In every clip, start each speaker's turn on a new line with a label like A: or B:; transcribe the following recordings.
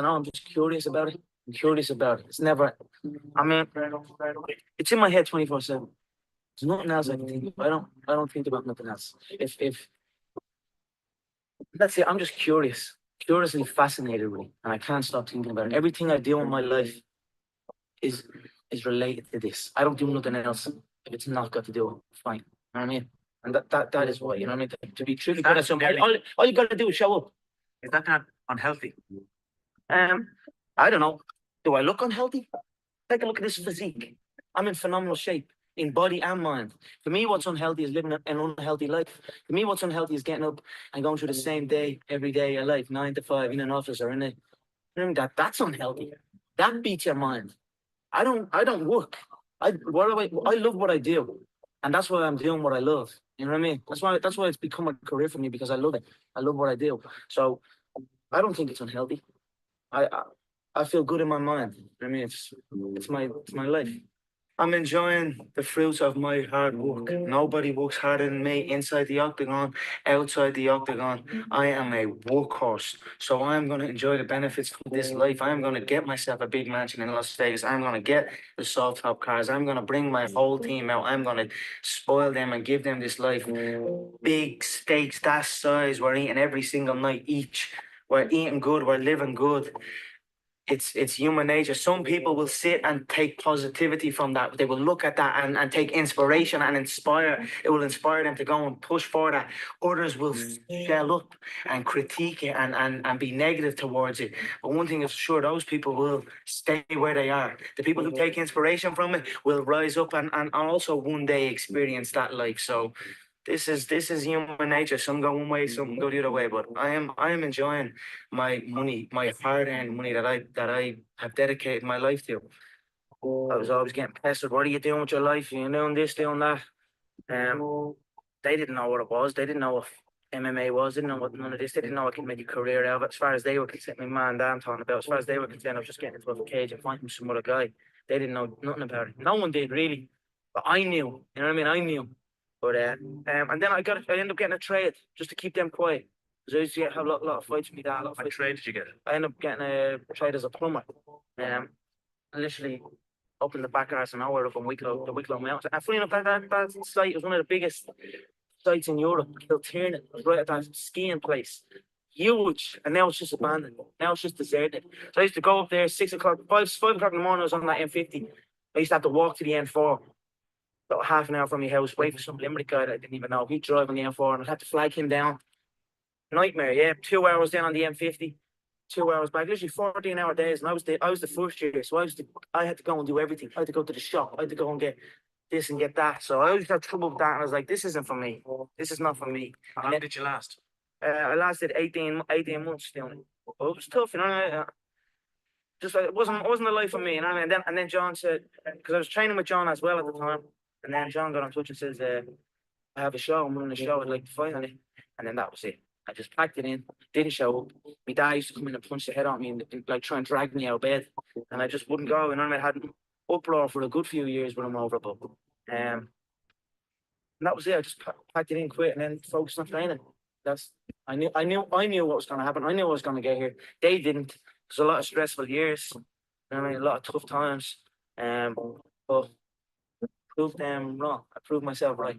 A: don't know, I'm just curious about it. I'm curious about it. It's never, I mean, it's in my head 24/7. There's nothing else I can think of. I don't think about nothing else. If that's it, I'm just curiously fascinated with it, and I can't stop thinking about it. Everything I do in my life is is related to this. I don't do nothing else if it's not got to do with it. Fine. You know what I mean? And that is what, you know what I mean? To be truly good at something, all you gotta do is show up.
B: Is that not unhealthy?
A: I don't know. Do I look unhealthy? Take a look at this physique. I'm in phenomenal shape in body and mind. For me, what's unhealthy is living an unhealthy life. For me, what's unhealthy is getting up and going through the same day every day of life, 9 to 5 in an office or in a, you know, that's unhealthy. That beats your mind. I don't work. I love what I do, and that's why I'm doing what I love. You know what I mean? That's why it's become a career for me, because I love it. I love what I do. So I don't think it's unhealthy. I I feel good in my mind. I mean, it's my life. I'm enjoying the fruits of my hard work. Nobody works harder than me inside the octagon, outside the octagon. I am a workhorse. So I'm going to enjoy the benefits of this life. I'm going to get myself a big mansion in Las Vegas. I'm going to get the soft top cars. I'm going to bring my whole team out. I'm going to spoil them and give them this life. Big steaks that size. We're eating every single night each. We're eating good. We're living good. It's human nature. Some people will sit and take positivity from that. They will look at that and take inspiration and inspire. It will inspire them to go and push for that. Others will shell up and critique it and be negative towards it. But one thing is sure, those people will stay where they are. The people who take inspiration from it will rise up and also one day experience that life. So this is human nature. Some go one way, some go the other way. But I am enjoying my money, my hard-earned money that I have dedicated my life to. I was always getting pestered. What are you doing with your life? You're doing this, doing that. They didn't know what it was. They didn't know what MMA was. They didn't know what none of this. They didn't know I could make a career out of it. As far as they were concerned, my man and Dan talking about. As far as they were concerned, I was just getting into a cage and fighting some other guy. They didn't know nothing about it. No one did really, but I knew. You know what I mean? I knew. But and then I ended up getting a trade just to keep them quiet. Because I used to have a lot of fights with me dad.
B: What trade did you get?
A: I ended up getting a trade as a plumber. Literally up in the back arse of nowhere up in Wicklow, the Wicklow Mountains. And funny enough, that site was one of the biggest sites in Europe. Kiltern, it was right at that skiing place. Huge. And now it's just abandoned. Now it's just deserted. So I used to go up there 6 o'clock, 5 o'clock in the morning. I was on that M50. I used to have to walk to the N4. About half an hour from my house, wait for some Limerick guy that I didn't even know. He'd drive on the M4 and I had to flag him down. Nightmare, yeah. 2 hours down on the M50, 2 hours back. Literally 14-hour days. And I was the first year, so I had to go and do everything. I had to go to the shop. I had to go and get this and get that. So I always had trouble with that. And I was like, this isn't for me. This is not for me.
B: How long did you last?
A: I lasted 18 months doing it. But it was tough, you know. Just it wasn't a life for me, you know what I mean? And then John said, because I was training with John as well at the time. And then John got in touch and says, I have a show, I'm running a show, I'd like to fight on it. And then that was it. I just packed it in, didn't show up. My dad used to come in and punch the head on me and like try and drag me out of bed. And I just wouldn't go. And I had an uproar for a good few years when I'm over. But and that was it. I just packed it in, quit, and then focused on training. I knew what was going to happen. I knew I was going to get here. They didn't. There's a lot of stressful years. You know what I mean? A lot of tough times. But proved them wrong. I proved myself right.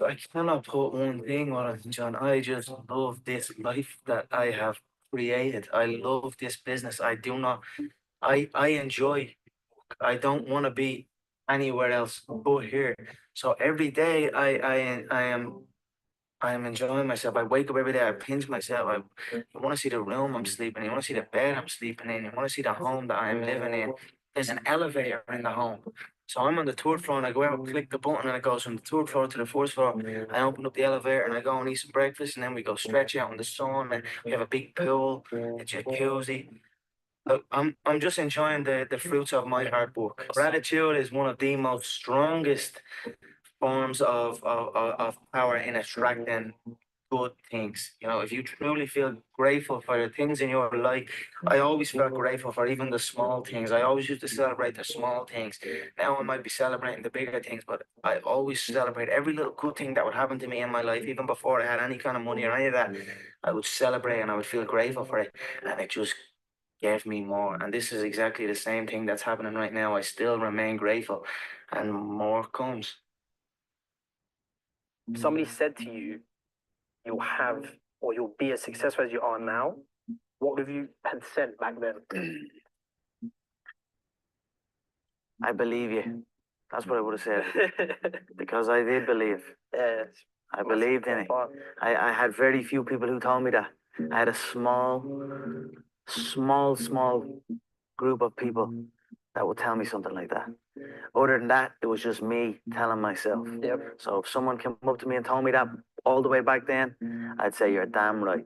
A: I cannot put one thing on it, John. I just love this life that I have created. I love this business. I do not. I enjoy. I don't want to be anywhere else but here. So every day I am enjoying myself. I wake up every day. I pinch myself. I want to see the room I'm sleeping in. You want to see the bed I'm sleeping in. You want to see the home that I'm living in. There's an elevator in the home. So I'm on the third floor and I go out and click the button and it goes from the third floor to the first floor. I open up the elevator and I go and eat some breakfast and then we go stretch out in the sun and we have a big pool, a jacuzzi. Look, I'm just enjoying the fruits of my hard work. Gratitude is one of the most strongest forms of power in attracting good things. You know, if you truly feel grateful for the things in your life, I always felt grateful for even the small things. I always used to celebrate the small things. Now I might be celebrating the bigger things, but I always celebrate every little good thing that would happen to me in my life, even before I had any kind of money or any of that. I would celebrate and I would feel grateful for it. And it just gave me more. And this is exactly the same thing that's happening right now. I still remain grateful, and more comes.
C: Somebody said to you, you'll have or you'll be as successful as you are now, what would you had said back then?
A: I believe you. That's what I would have said. Because I did believe.
C: Yeah,
A: I believed in it. I had very few people who told me that. I had a small group of people that would tell me something like that. Other than that, it was just me telling myself.
C: Yep.
A: So if someone came up to me and told me that all the way back then, I'd say you're damn right.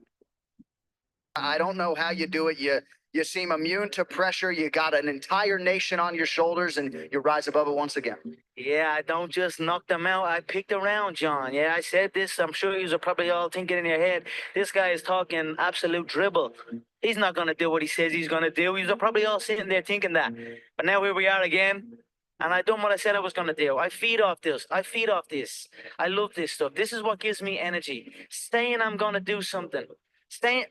D: I don't know how you do it. You seem immune to pressure. You got an entire nation on your shoulders, and you rise above it once again.
A: Yeah, I don't just knock them out. I picked around, John. Yeah, I said this. I'm sure you are probably all thinking in your head, this guy is talking absolute dribble. He's not going to do what he says he's going to do. You're probably all sitting there thinking that. But now here we are again. And I done what I said I was going to do. I feed off this. I love this stuff. This is what gives me energy. Saying I'm going to do something.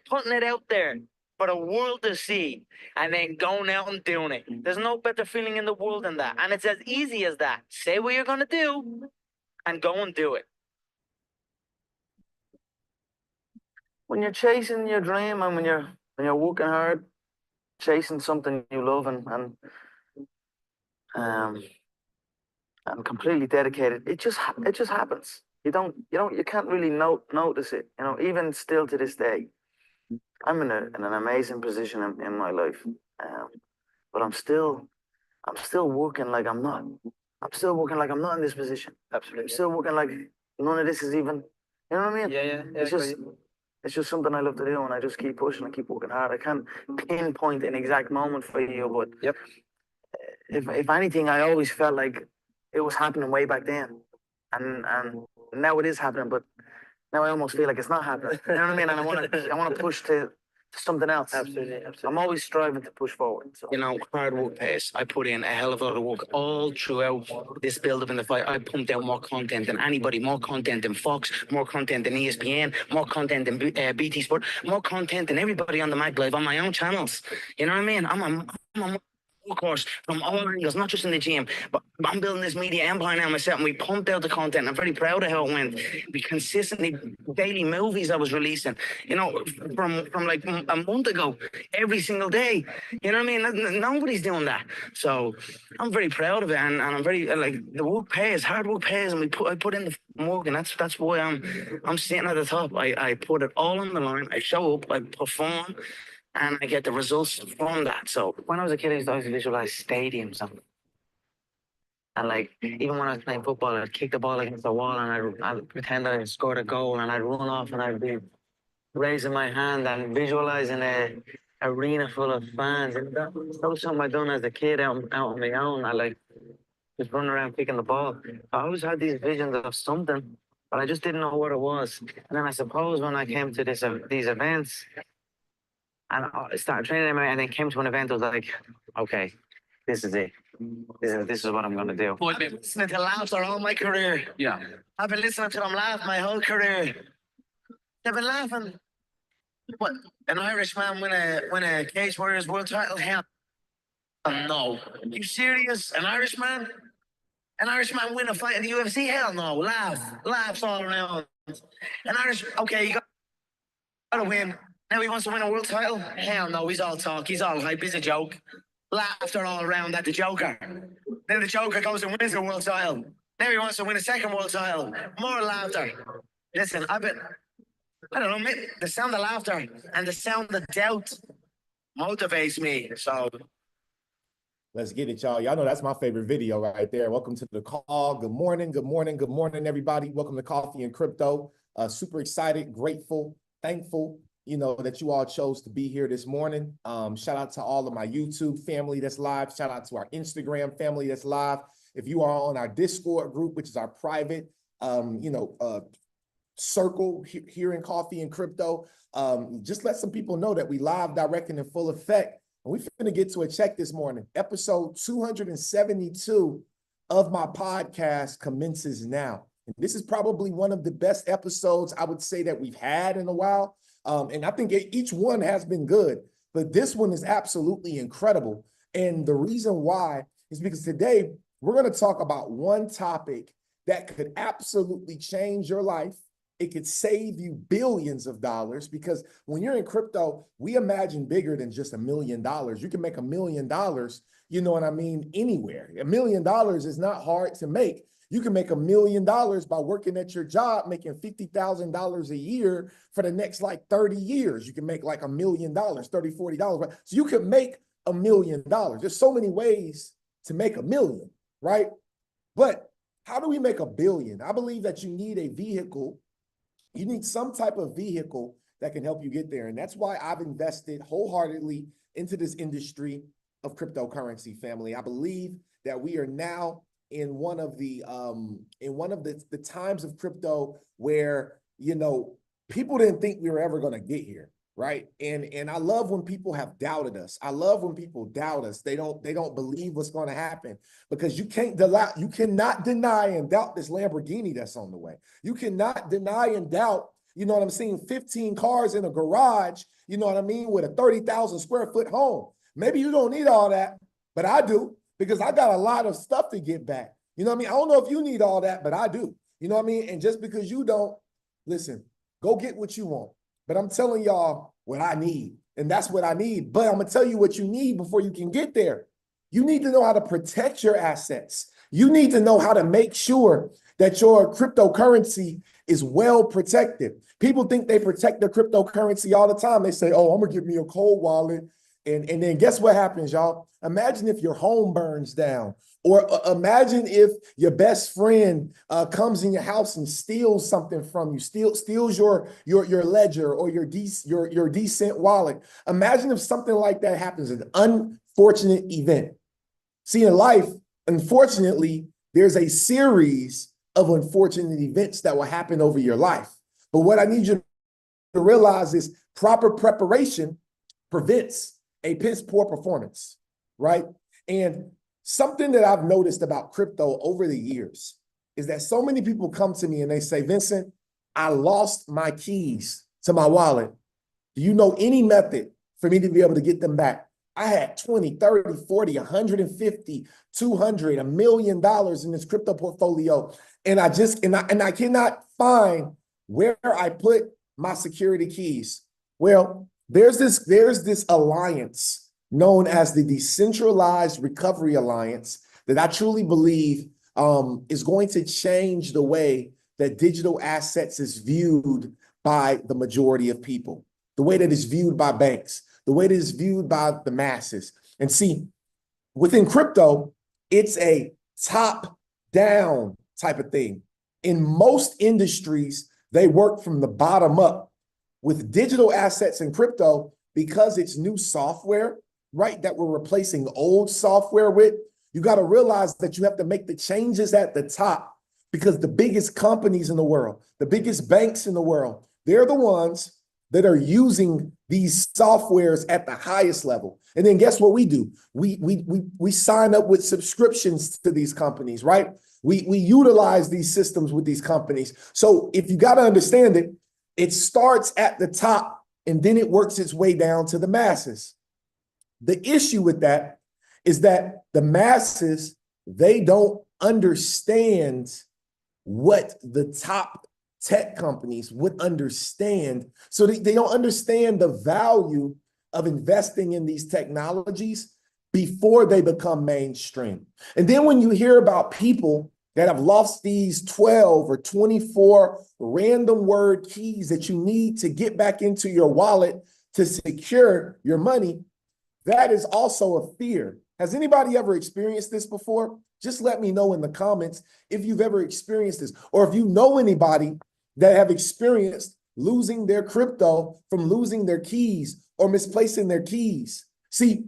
A: Putting it out there for the world to see, and then going out and doing it. There's no better feeling in the world than that. And it's as easy as that. Say what you're going to do and go and do it. When you're chasing your dream and when you're working hard, chasing something you love and completely dedicated, it just happens. You can't really notice it. You know, even still to this day, I'm in an amazing position in my life, but I'm still working like I'm not. I'm still working like I'm not in this position.
C: Absolutely.
A: I'm still working like none of this is even. You know what I mean?
C: Yeah.
A: It's just something I love to do, and I just keep pushing and keep working hard. I can't pinpoint an exact moment for you, but
C: Yep.
A: If anything, I always felt like it was happening way back then, and now it is happening, but now I almost feel like it's not happening. You know what I mean? And I want to push to something else.
C: Absolutely.
A: I'm always striving to push forward. So. You know, hard work pays. I put in a hell of a lot of work all throughout this build-up in the fight. I pumped out more content than anybody, more content than Fox, more content than ESPN, more content than BT Sport, more content than everybody on the Mag Live on my own channels. You know what I mean? I'm a workhorse from all angles, not just in the gym, but I'm building this media empire now myself, and we pumped out the content. I'm very proud of how it went. We consistently, daily movies I was releasing, you know, from like a month ago, every single day. You know what I mean? Nobody's doing that. So I'm very proud of it, and I'm very, like, the work pays, hard work pays, and I put in the work, and that's why I'm sitting at the top. I put it all on the line. I show up, I perform, and I get the results from that. So when I was a kid, I used to always visualize stadiums. And like, even when I was playing football, I'd kick the ball against the wall and I'd pretend I scored a goal, and I'd run off and I'd be raising my hand and visualizing a arena full of fans. And that was something I'd done as a kid out on my own. I like just running around picking the ball. I always had these visions of something, but I just didn't know what it was. And then I suppose when I came to these events, and I started training and then came to an event, I was like, okay, this is it. This is what I'm going to do. I've been listening to laughter all my career.
B: Yeah.
A: I've been listening to them laugh my whole career. They've been laughing. What? An Irishman win a Cage Warriors world title? Hell no. You serious? An Irishman? An Irishman win a fight in the UFC? Hell no. Laughs all around. An Irish, okay, you got to win. Now he wants to win a world title? Hell no, he's all talk, he's all hype, he's a joke. Laughter all around at the Joker. Then the Joker goes and wins the world title. Now he wants to win a second world title. More laughter. Listen, I don't know, the sound of laughter and the sound of doubt motivates me, so.
E: Let's get it, y'all. Y'all know that's my favorite video right there. Welcome to the call. Good morning, everybody. Welcome to Coffee and Crypto. Super excited, grateful, thankful, you know, that you all chose to be here this morning. Shout out to all of my YouTube family that's live. Shout out to our Instagram family that's live. If you are on our Discord group, which is our private, circle here in Coffee and Crypto, just let some people know that we live, direct, and in full effect. And we're going to get to a check this morning. Episode 272 of my podcast commences now. And this is probably one of the best episodes I would say that we've had in a while. And I think each one has been good. but this one is absolutely incredible. And the reason why is because today we're going to talk about one topic that could absolutely change your life. It could save you billions of dollars, because when you're in crypto, we imagine bigger than just $1 million. You can make $1 million, you know what I mean, anywhere. $1 million is not hard to make. You can make $1 million by working at your job, making $50,000 a year for the next like 30 years. You can make like $1 million, $30, $40. Right? So you can make $1 million. There's so many ways to make $1 million, right? But how do we make $1 billion? I believe that you need a vehicle. You need some type of vehicle that can help you get there. And that's why I've invested wholeheartedly into this industry of cryptocurrency, family. I believe that we are now in one of the times of crypto where, you know, people didn't think we were ever going to get here, right? And I love when people have doubted us. I love when people doubt us. They don't believe what's going to happen, because you cannot deny and doubt this Lamborghini that's on the way. You cannot deny and doubt, you know what I'm saying, 15 cars in a garage, you know what I mean, with a 30,000 square foot home. Maybe you don't need all that, but I do, because I got a lot of stuff to get back. You know what I mean? I don't know if you need all that, but I do. You know what I mean? And just because you don't, listen, go get what you want. But I'm telling y'all what I need, and that's what I need. But I'm going to tell you what you need before you can get there. You need to know how to protect your assets. You need to know how to make sure that your cryptocurrency is well protected. People think they protect their cryptocurrency all the time. They say, oh, I'm going to give me a cold wallet. And then guess what happens, y'all? Imagine if your home burns down, or imagine if your best friend comes in your house and steals something from you, steals your ledger or your Decent wallet. Imagine if something like that happens, an unfortunate event. See, in life, unfortunately, there's a series of unfortunate events that will happen over your life. But what I need you to realize is proper preparation prevents a piss poor performance, right? And something that I've noticed about crypto over the years is that so many people come to me and they say, Vincent, I lost my keys to my wallet. Do you know any method for me to be able to get them back? I had 20, 30, 40, 150, 200, $1 million in this crypto portfolio. And I cannot find where I put my security keys. Well, there's this alliance known as the Decentralized Recovery Alliance that I truly believe is going to change the way that digital assets is viewed by the majority of people, the way that it's viewed by banks, the way that it's viewed by the masses. And see, within crypto, it's a top-down type of thing. In most industries, they work from the bottom up. With digital assets and crypto, because it's new software, right, that we're replacing old software with, you got to realize that you have to make the changes at the top, because the biggest companies in the world, the biggest banks in the world, they're the ones that are using these softwares at the highest level. And then guess what we do? We sign up with subscriptions to these companies, right? We utilize these systems with these companies. So if you got to understand it, it starts at the top and then it works its way down to the masses. The issue with that is that the masses, they don't understand what the top tech companies would understand. So they don't understand the value of investing in these technologies before they become mainstream. And then when you hear about people that have lost these 12 or 24 random word keys that you need to get back into your wallet to secure your money, that is also a fear. Has anybody ever experienced this before? Just let me know in the comments if you've ever experienced this, or if you know anybody that have experienced losing their crypto from losing their keys or misplacing their keys. See,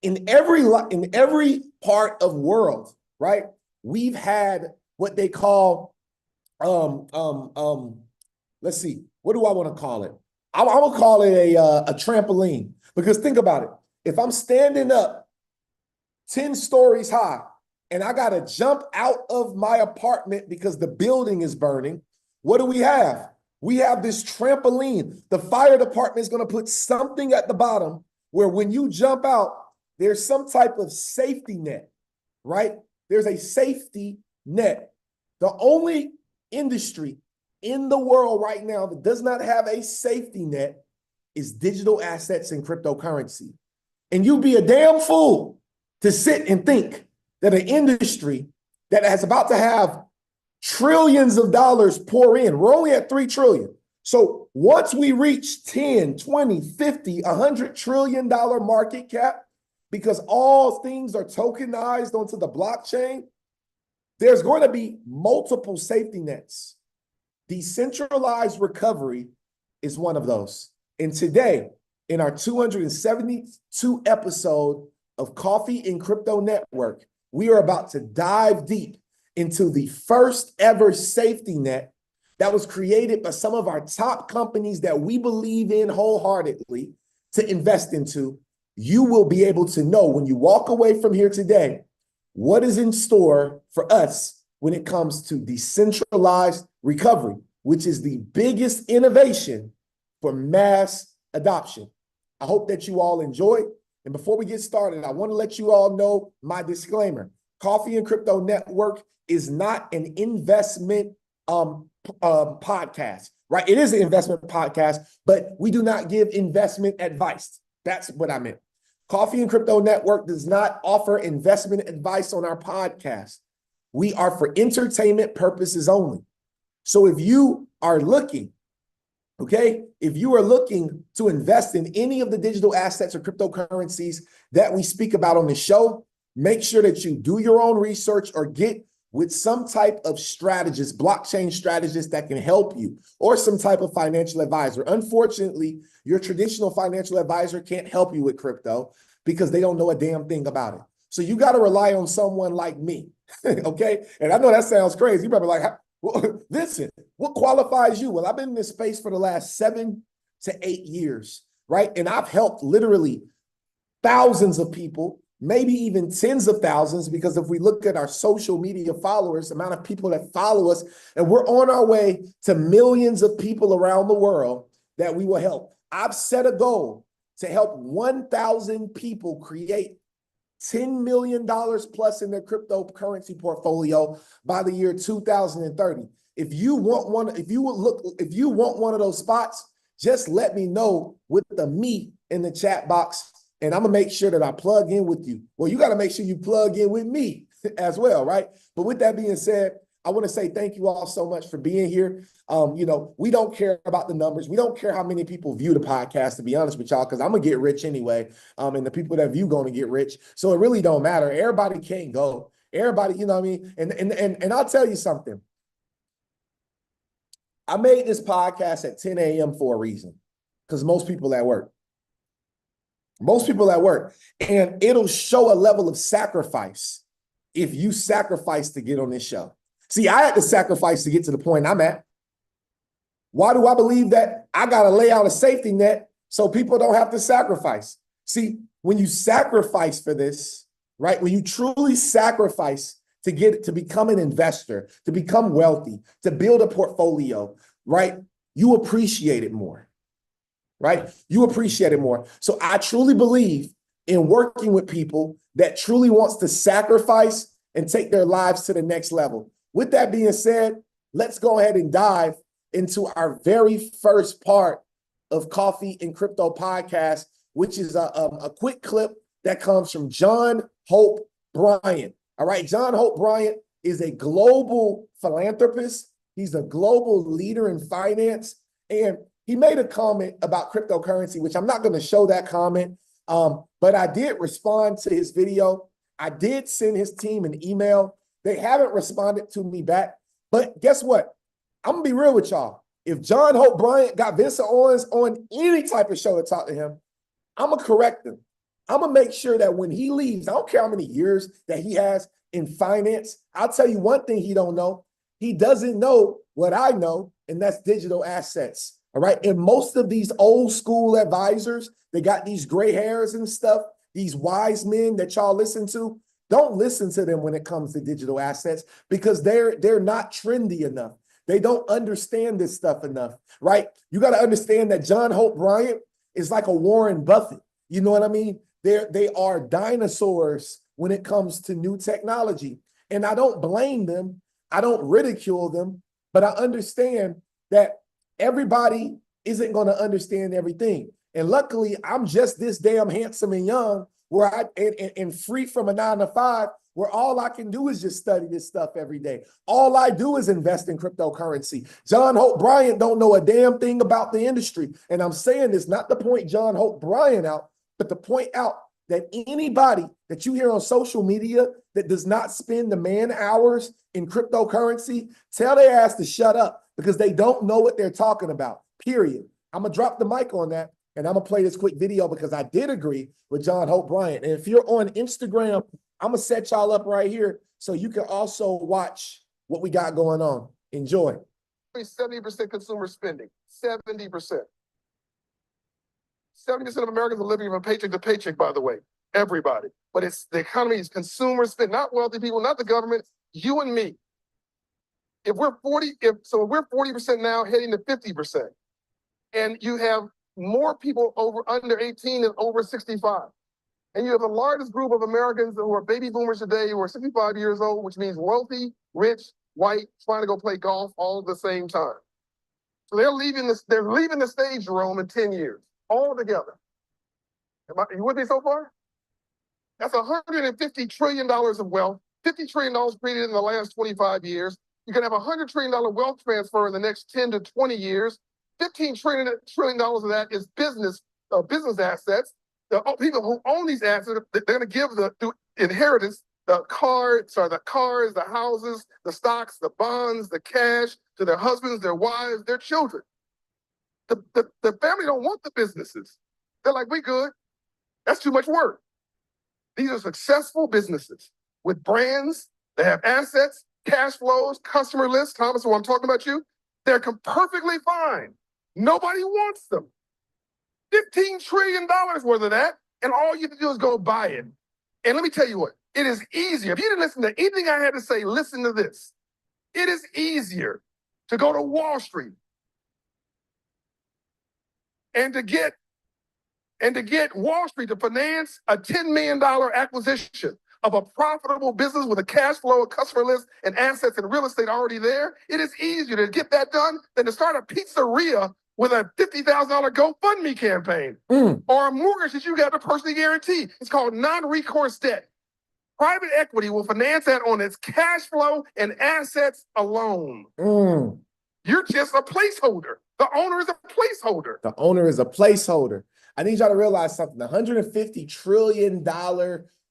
E: in every part of world, right? We've had what they call, let's see, what do I want to call it? I'm gonna call it a trampoline, because think about it. If I'm standing up 10 stories high and I gotta jump out of my apartment because the building is burning, what do we have? We have this trampoline. The fire department is gonna put something at the bottom where when you jump out, there's some type of safety net, right? There's a safety net. The only industry in the world right now that does not have a safety net is digital assets and cryptocurrency. And you'd be a damn fool to sit and think that an industry that is about to have trillions of dollars pour in, we're only at 3 trillion. So once we reach 10, 20, 50, $100 trillion market cap, because all things are tokenized onto the blockchain, there's going to be multiple safety nets. Decentralized recovery is one of those. And today, in our 272 episode of Coffee and Crypto Network, we are about to dive deep into the first ever safety net that was created by some of our top companies that we believe in wholeheartedly to invest into. You will be able to know when you walk away from here today what is in store for us when it comes to decentralized recovery, which is the biggest innovation for mass adoption. I hope that you all enjoy. And before we get started, I want to let you all know my disclaimer. Coffee and Crypto Network is not an investment podcast, right? It is an investment podcast, but we do not give investment advice. That's what I meant. Coffee and Crypto Network does not offer investment advice on our podcast. We are for entertainment purposes only. So if you are looking, if you are looking to invest in any of the digital assets or cryptocurrencies that we speak about on the show, make sure that you do your own research or get with some type of strategist, blockchain strategist that can help you, or some type of financial advisor. Unfortunately, your traditional financial advisor can't help you with crypto because they don't know a damn thing about it. So you got to rely on someone like me, okay? And I know that sounds crazy. You probably like, well, Vincent, what qualifies you? Well, I've been in this space for the last 7 to 8 years, right? And I've helped literally thousands of people, maybe even tens of thousands, because if we look at our social media followers, the amount of people that follow us, and we're on our way to millions of people around the world that we will help. I've set a goal to help 1,000 people create $10 million plus in their cryptocurrency portfolio by the year 2030. If you want one of those spots, just let me know with the me in the chat box, and I'm gonna make sure that I plug in with you. Well, you got to make sure you plug in with me as well, right? But with that being said, I want to say thank you all so much for being here. We don't care about the numbers. We don't care how many people view the podcast, to be honest with y'all, because I'm gonna get rich anyway. And the people that view gonna get rich. So it really don't matter. Everybody can't go. Everybody, you know what I mean? And I'll tell you something. I made this podcast at 10 a.m. for a reason, because most people at work. Most people at work. And it'll show a level of sacrifice if you sacrifice to get on this show. See, I had to sacrifice to get to the point I'm at. Why do I believe that? I got to lay out a safety net so people don't have to sacrifice. See, when you sacrifice for this, right? When you truly sacrifice to become an investor, to become wealthy, to build a portfolio, right? You appreciate it more, right? You appreciate it more. So I truly believe in working with people that truly wants to sacrifice and take their lives to the next level. With that being said, let's go ahead and dive into our very first part of Coffee and Crypto Podcast, which is a quick clip that comes from John Hope Bryant. All right, John Hope Bryant is a global philanthropist. He's a global leader in finance. And he made a comment about cryptocurrency, which I'm not going to show that comment, but I did respond to his video. I did send his team an email. They haven't responded to me back. But guess what? I'm going to be real with y'all. If John Hope Bryant got Vincent Owens on any type of show to talk to him, I'm going to correct him. I'm going to make sure that when he leaves, I don't care how many years that he has in finance. I'll tell you one thing he don't know. He doesn't know what I know, and that's digital assets. All right. And most of these old school advisors, they got these gray hairs and stuff, these wise men that y'all listen to. Don't listen to them when it comes to digital assets because they're not trendy enough. They don't understand this stuff enough, right? You got to understand that John Hope Bryant is like a Warren Buffett. You know what I mean? They are dinosaurs when it comes to new technology. And I don't blame them. I don't ridicule them, but I understand that everybody isn't going to understand everything. And luckily, I'm just this damn handsome and young and free from a 9-to-5, where all I can do is just study this stuff every day. All I do is invest in cryptocurrency. John Hope Bryant don't know a damn thing about the industry. And I'm saying this not to point John Hope Bryant out, but to point out that anybody that you hear on social media that does not spend the man hours in cryptocurrency, tell their ass to shut up, because they don't know what they're talking about, period. I'm going to drop the mic on that, and I'm going to play this quick video because I did agree with John Hope Bryant. And if you're on Instagram, I'm going to set y'all up right here so you can also watch what we got going on. Enjoy.
F: 70% consumer spending, 70%. 70% of Americans are living from paycheck to paycheck, by the way, everybody. But it's the economy is consumer spend, not wealthy people, not the government, you and me. If we're 40% now heading to 50%, and you have more people under 18 than over 65. And you have the largest group of Americans who are baby boomers today who are 65 years old, which means wealthy, rich, white, trying to go play golf all at the same time. So they're leaving the stage, Jerome, in 10 years, all together. You with me so far? That's $150 trillion of wealth, $50 trillion created in the last 25 years. You're going to have $100 trillion wealth transfer in the next 10 to 20 years. $15 trillion of that is business assets. The people who own these assets, they're going to give through inheritance the cars, the houses, the stocks, the bonds, the cash to their husbands, their wives, their children. The family don't want the businesses. They're like, we good. That's too much work. These are successful businesses with brands. They have assets, cash flows, customer lists. Thomas, when I'm talking about you, they're perfectly fine. Nobody wants them. $15 trillion worth of that, and all you have to do is go buy it. And let me tell you what, it is easier. If you didn't listen to anything I had to say, listen to this. It is easier to go to Wall Street and to get Wall Street to finance a $10 million acquisition of a profitable business with a cash flow, a customer list, and assets and real estate already there. It is easier to get that done than to start a pizzeria with a $50,000 GoFundMe campaign or a mortgage that you got to personally guarantee. It's called non-recourse debt. Private equity will finance that on its cash flow and assets alone. You're just a placeholder. The owner is a placeholder.
E: The owner is a placeholder. I need y'all to realize something. The $150 trillion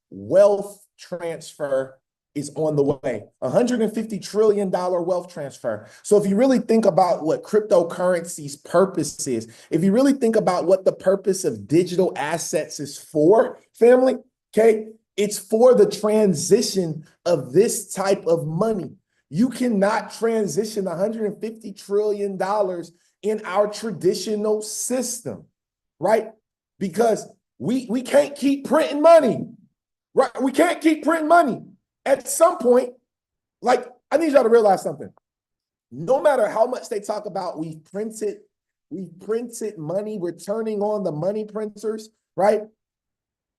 E: wealth transfer is on the way. $150 trillion wealth transfer. So if you really think about what cryptocurrency's purpose is, if you really think about what the purpose of digital assets is for, family, okay, it's for the transition of this type of money. You cannot transition $150 trillion in our traditional system, right? Because we can't keep printing money, right? We can't keep printing money. At some point, like, I need y'all to realize something. No matter how much they talk about we've printed money, we're turning on the money printers, right?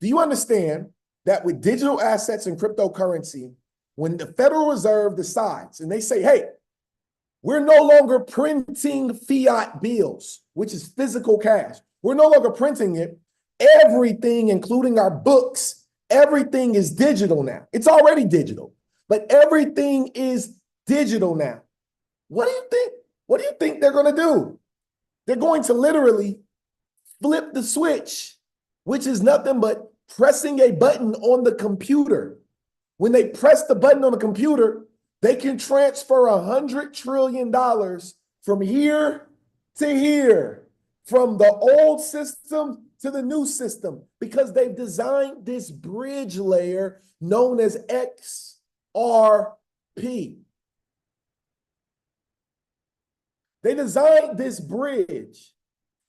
E: Do you understand that with digital assets and cryptocurrency, when the Federal Reserve decides and they say, hey, we're no longer printing fiat bills, which is physical cash. We're no longer printing it. Everything, including our books, everything is digital now. It's already digital, but everything is digital now. What do you think? What do you think they're going to do? They're going to literally flip the switch, which is nothing but pressing a button on the computer. When they press the button on the computer, they can transfer $100 trillion from here to here, from the old system to the new system, because they've designed this bridge layer known as XRP. They designed this bridge.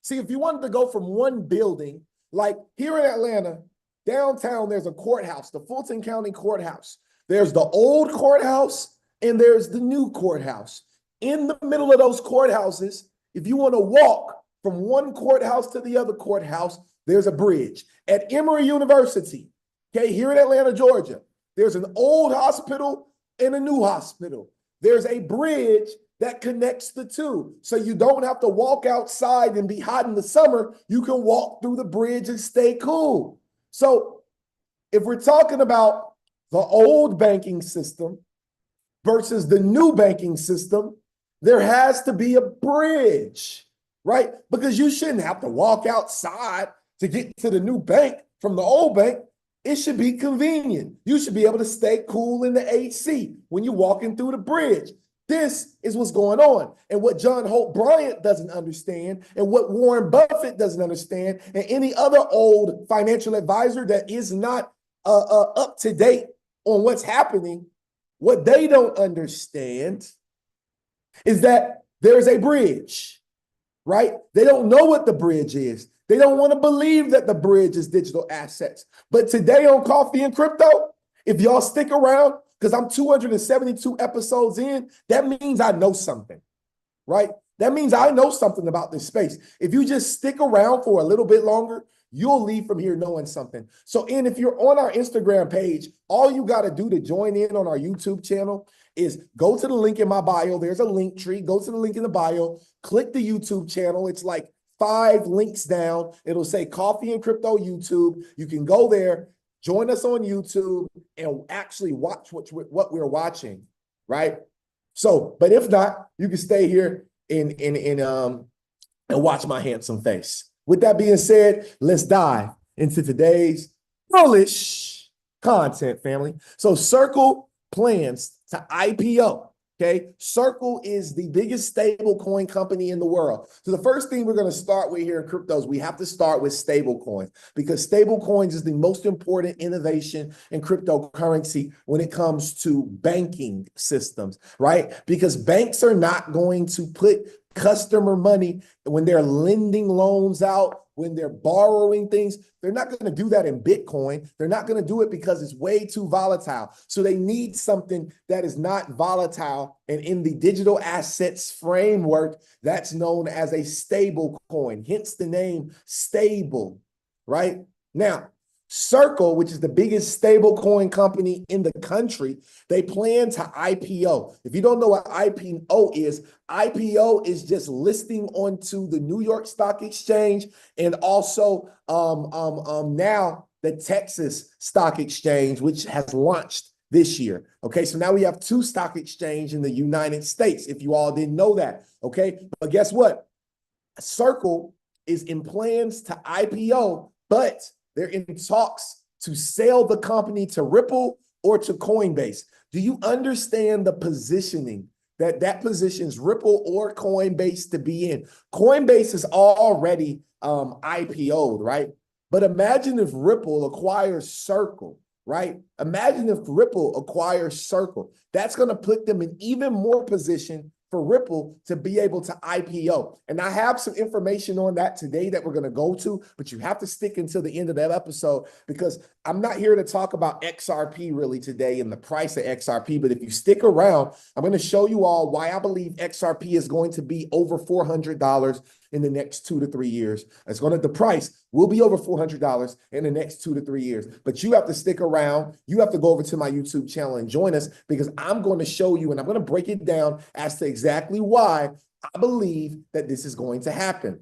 E: See, if you wanted to go from one building, like here in Atlanta, downtown, there's a courthouse, the Fulton County Courthouse. There's the old courthouse and there's the new courthouse. In the middle of those courthouses, if you want to walk from one courthouse to the other courthouse, there's a bridge. At Emory University, okay, here in Atlanta, Georgia, there's an old hospital and a new hospital. There's a bridge that connects the two. So you don't have to walk outside and be hot in the summer. You can walk through the bridge and stay cool. So if we're talking about the old banking system versus the new banking system, there has to be a bridge, right? Because you shouldn't have to walk outside to get to the new bank from the old bank. It should be convenient. You should be able to stay cool in the AC when you're walking through the bridge. This is what's going on. And what John Hope Bryant doesn't understand, and what Warren Buffett doesn't understand, and any other old financial advisor that is not up to date on what's happening, what they don't understand is that there's a bridge, right? They don't know what the bridge is. They don't want to believe that the bridge is digital assets. But today on Coffee and Crypto, if y'all stick around, because I'm 272 episodes in, that means I know something, right? That means I know something about this space. If you just stick around for a little bit longer, you'll leave from here knowing something. So, and if you're on our Instagram page, all you got to do to join in on our YouTube channel is go to the link in my bio. There's a link tree. Go to the link in the bio, click the YouTube channel. It's like 5 links down. It'll say Coffee and Crypto YouTube. You can go there, join us on YouTube, and actually watch what we're watching, right? So, but if not, you can stay here and watch my handsome face. With that being said, let's dive into today's bullish content, family. So Circle plans to IPO. Okay, Circle is the biggest stable coin company in the world. So the first thing we're going to start with here in cryptos, we have to start with stable coins, because stable coins is the most important innovation in cryptocurrency when it comes to banking systems, right? Because banks are not going to put customer money when they're lending loans out, when they're borrowing things. They're not going to do that in Bitcoin. They're not going to do it because it's way too volatile. So they need something that is not volatile. And in the digital assets framework, that's known as a stable coin, hence the name stable, right? Now, Circle, which is the biggest stable coin company in the country, they plan to IPO. If you don't know what IPO is just listing onto the New York Stock Exchange and also now the Texas Stock Exchange, which has launched this year. Okay, so now we have 2 stock exchanges in the United States, if you all didn't know that. Okay, but guess what? Circle is in plans to IPO, but they're in talks to sell the company to Ripple or to Coinbase. Do you understand the positioning that positions Ripple or Coinbase to be in? Coinbase is already IPO'd, right? But imagine if Ripple acquires Circle, right? Imagine if Ripple acquires Circle. That's going to put them in even more position for Ripple to be able to IPO. And I have some information on that today that we're going to go to, but you have to stick until the end of that episode, because I'm not here to talk about XRP really today and the price of XRP. But if you stick around, I'm going to show you all why I believe XRP is going to be over $400 in the next 2 to 3 years. The price will be over $400 in the next 2 to 3 years. But you have to stick around. You have to go over to my YouTube channel and join us, because I'm going to show you and I'm going to break it down as to exactly why I believe that this is going to happen.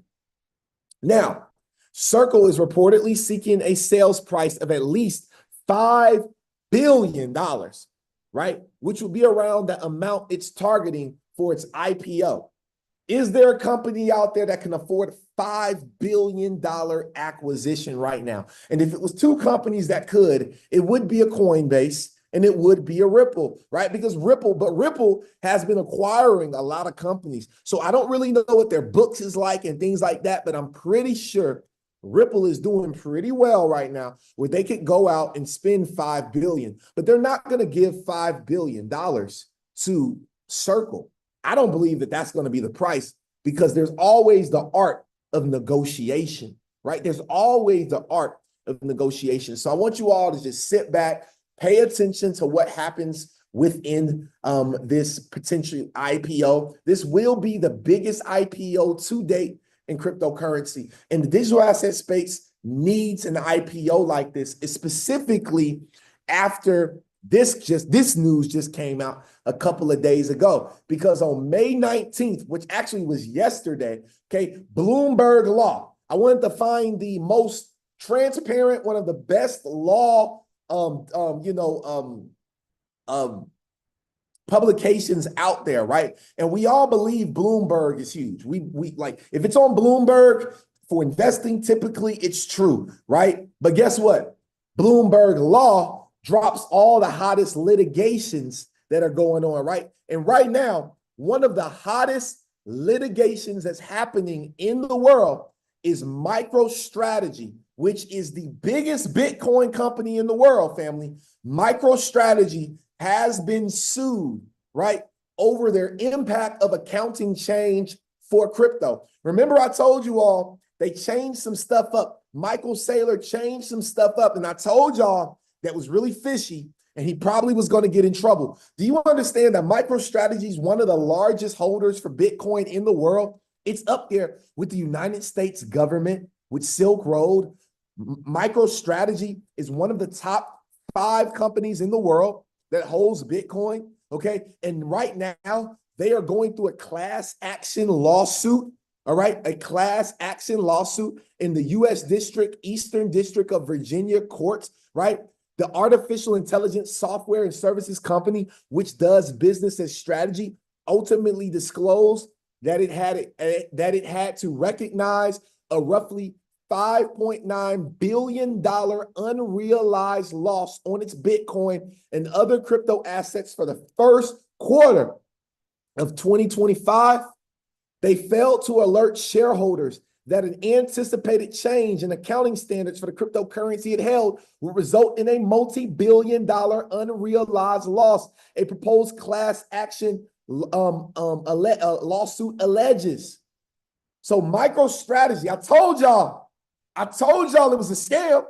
E: Now, Circle is reportedly seeking a sales price of at least $5 billion, right? Which will be around the amount it's targeting for its IPO. Is there a company out there that can afford $5 billion acquisition right now? And if it was 2 companies that could, it would be a Coinbase and it would be a Ripple, right? Because Ripple has been acquiring a lot of companies. So I don't really know what their books is like and things like that, but I'm pretty sure Ripple is doing pretty well right now, where they could go out and spend $5 billion, but they're not going to give $5 billion to Circle. I don't believe that that's going to be the price, because there's always the art of negotiation, right? There's always the art of negotiation. So I want you all to just sit back, pay attention to what happens within this potential IPO. This will be the biggest IPO to date in cryptocurrency. In the digital asset space, needs an IPO like this, is specifically after this news just came out a couple of days ago, because on May 19th, which actually was yesterday, okay, Bloomberg Law, I wanted to find the most transparent, one of the best law publications out there, right? And we all believe Bloomberg is huge. We like, if it's on Bloomberg for investing, typically it's true, right? But guess what? Bloomberg Law drops all the hottest litigations that are going on, right? And right now, one of the hottest litigations that's happening in the world is MicroStrategy, which is the biggest Bitcoin company in the world, family. MicroStrategy has been sued, right, over their impact of accounting change for crypto. Remember, I told you all they changed some stuff up. Michael Saylor changed some stuff up, and I told y'all that was really fishy, and he probably was going to get in trouble. Do you understand that MicroStrategy is one of the largest holders for Bitcoin in the world? It's up there with the United States government, with Silk Road. MicroStrategy is one of the top 5 companies in the world that holds Bitcoin, okay? And right now, they are going through a class action lawsuit, all right? A class action lawsuit in the U.S. Eastern District of Virginia courts, right? The artificial intelligence software and services company, which does business as strategy, ultimately disclosed that it had to recognize a roughly $5.9 billion unrealized loss on its Bitcoin and other crypto assets for the first quarter of 2025. They failed to alert shareholders that an anticipated change in accounting standards for the cryptocurrency it held would result in a multi-billion-dollar unrealized loss. A proposed class action lawsuit alleges. So MicroStrategy, I told y'all it was a scam.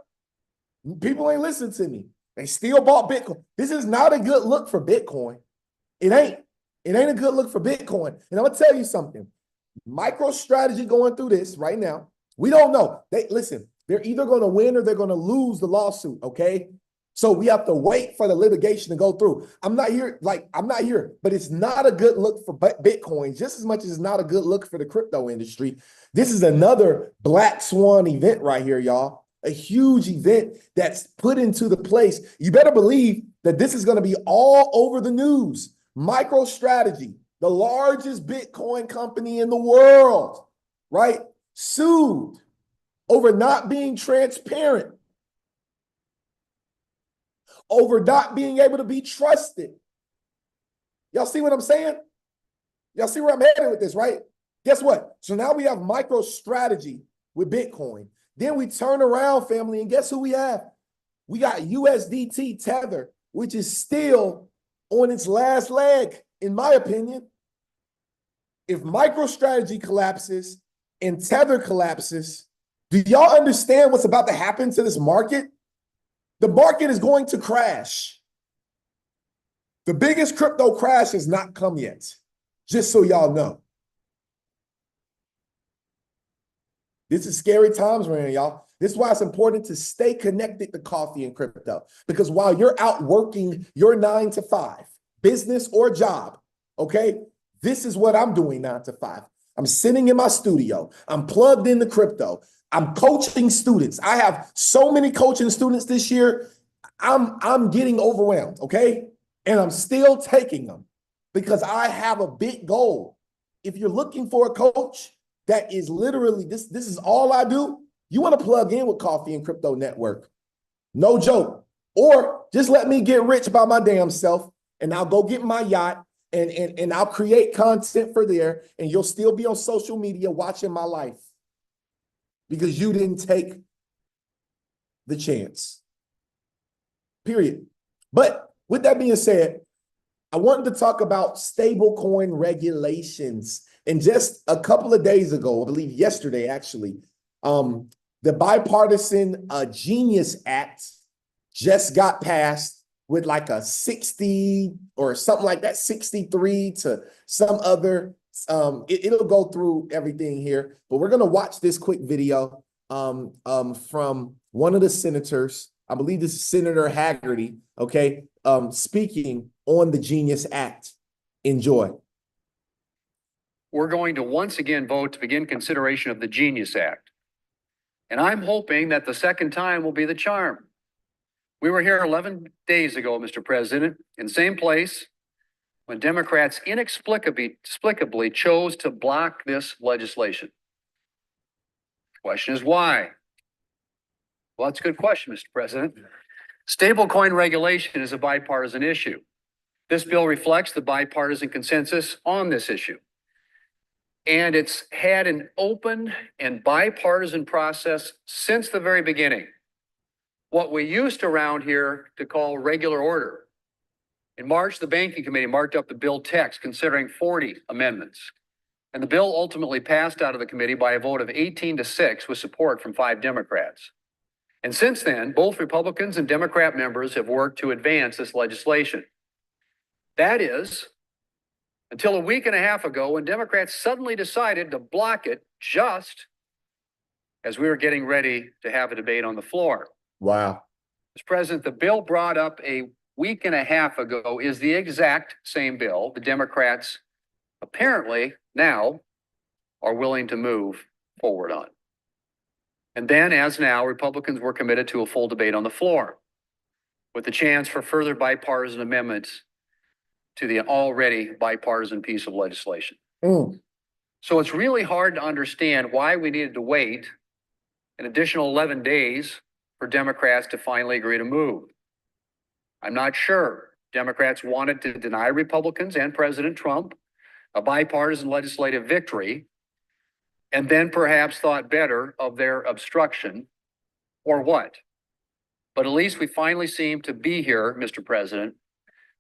E: People ain't listening to me. They still bought Bitcoin. This is not a good look for Bitcoin. It ain't a good look for Bitcoin. And I'm gonna tell you something. MicroStrategy going through this right now. We don't know. They're either going to win or they're going to lose the lawsuit, okay? So we have to wait for the litigation to go through. I'm not here, but it's not a good look for Bitcoin, just as much as it's not a good look for the crypto industry. This is another black swan event right here, y'all. A huge event that's put into the place. You better believe that this is going to be all over the news. MicroStrategy, the largest Bitcoin company in the world, right? Sued over not being transparent, over not being able to be trusted. Y'all see what I'm saying? Y'all see where I'm headed with this, right? Guess what? So now we have MicroStrategy with Bitcoin. Then we turn around, family, and guess who we have? We got USDT Tether, which is still on its last leg, in my opinion. If MicroStrategy collapses and Tether collapses, do y'all understand what's about to happen to this market? The market is going to crash. The biggest crypto crash has not come yet, just so y'all know. This is scary times we're in, y'all. This is why it's important to stay connected to Coffee and Crypto, because while you're out working your 9 to 5, business or job, okay, this is what I'm doing 9 to 5. I'm sitting in my studio. I'm plugged into crypto. I'm coaching students. I have so many coaching students this year. I'm getting overwhelmed, okay? And I'm still taking them because I have a big goal. If you're looking for a coach that is literally, this is all I do, you want to plug in with Coffee and Crypto Network. No joke. Or just let me get rich by my damn self, and I'll go get my yacht, and I'll create content for there, and you'll still be on social media watching my life because you didn't take the chance. Period. But with that being said, I wanted to talk about stablecoin regulations. And just a couple of days ago, I believe yesterday actually, the bipartisan Genius Act just got passed with like a 60 or something like that, 63 to some other. It'll go through everything here, but we're going to watch this quick video from one of the senators, I believe this is Senator Haggerty, okay, speaking on the Genius Act. Enjoy.
G: We're going to once again vote to begin consideration of the Genius Act. And I'm hoping that the second time will be the charm. We were here 11 days ago, Mr. President, in the same place when Democrats inexplicably chose to block this legislation. Question is why? Well, that's a good question, Mr. President. Stablecoin regulation is a bipartisan issue. This bill reflects the bipartisan consensus on this issue. And it's had an open and bipartisan process since the very beginning. What we used around here to call regular order. In March, the Banking Committee marked up the bill text considering 40 amendments. And the bill ultimately passed out of the committee by a vote of 18-6 with support from 5 Democrats. And since then, both Republicans and Democrat members have worked to advance this legislation. That is, until a week and a half ago when Democrats suddenly decided to block it just as we were getting ready to have a debate on the floor.
E: Wow.
G: Mr. President, the bill brought up a week and a half ago is the exact same bill the Democrats apparently now are willing to move forward on. And then, as now, Republicans were committed to a full debate on the floor with the chance for further bipartisan amendments to the already bipartisan piece of legislation. So it's really hard to understand why we needed to wait an additional 11 days for Democrats to finally agree to move. I'm not sure. Democrats wanted to deny Republicans and President Trump a bipartisan legislative victory, and then perhaps thought better of their obstruction, or what? But at least we finally seem to be here, Mr. President,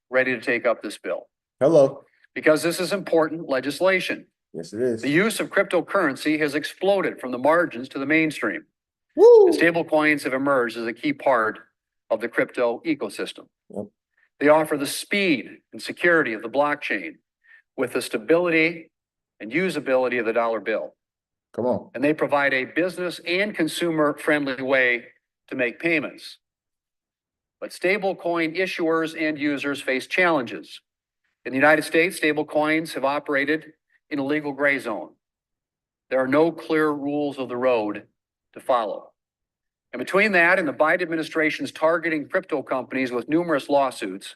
G: ready to take up this bill.
E: Hello.
G: Because this is important legislation.
E: Yes, it is.
G: The use of cryptocurrency has exploded from the margins to the mainstream.
E: Woo.
G: And stable coins have emerged as a key part of the crypto ecosystem.
E: Yep.
G: They offer the speed and security of the blockchain with the stability and usability of the dollar bill.
E: Come on.
G: And they provide a business and consumer friendly way to make payments. But stablecoin issuers and users face challenges. In the United States, stablecoins have operated in a legal gray zone. There are no clear rules of the road to follow. And between that and the Biden administration's targeting crypto companies with numerous lawsuits,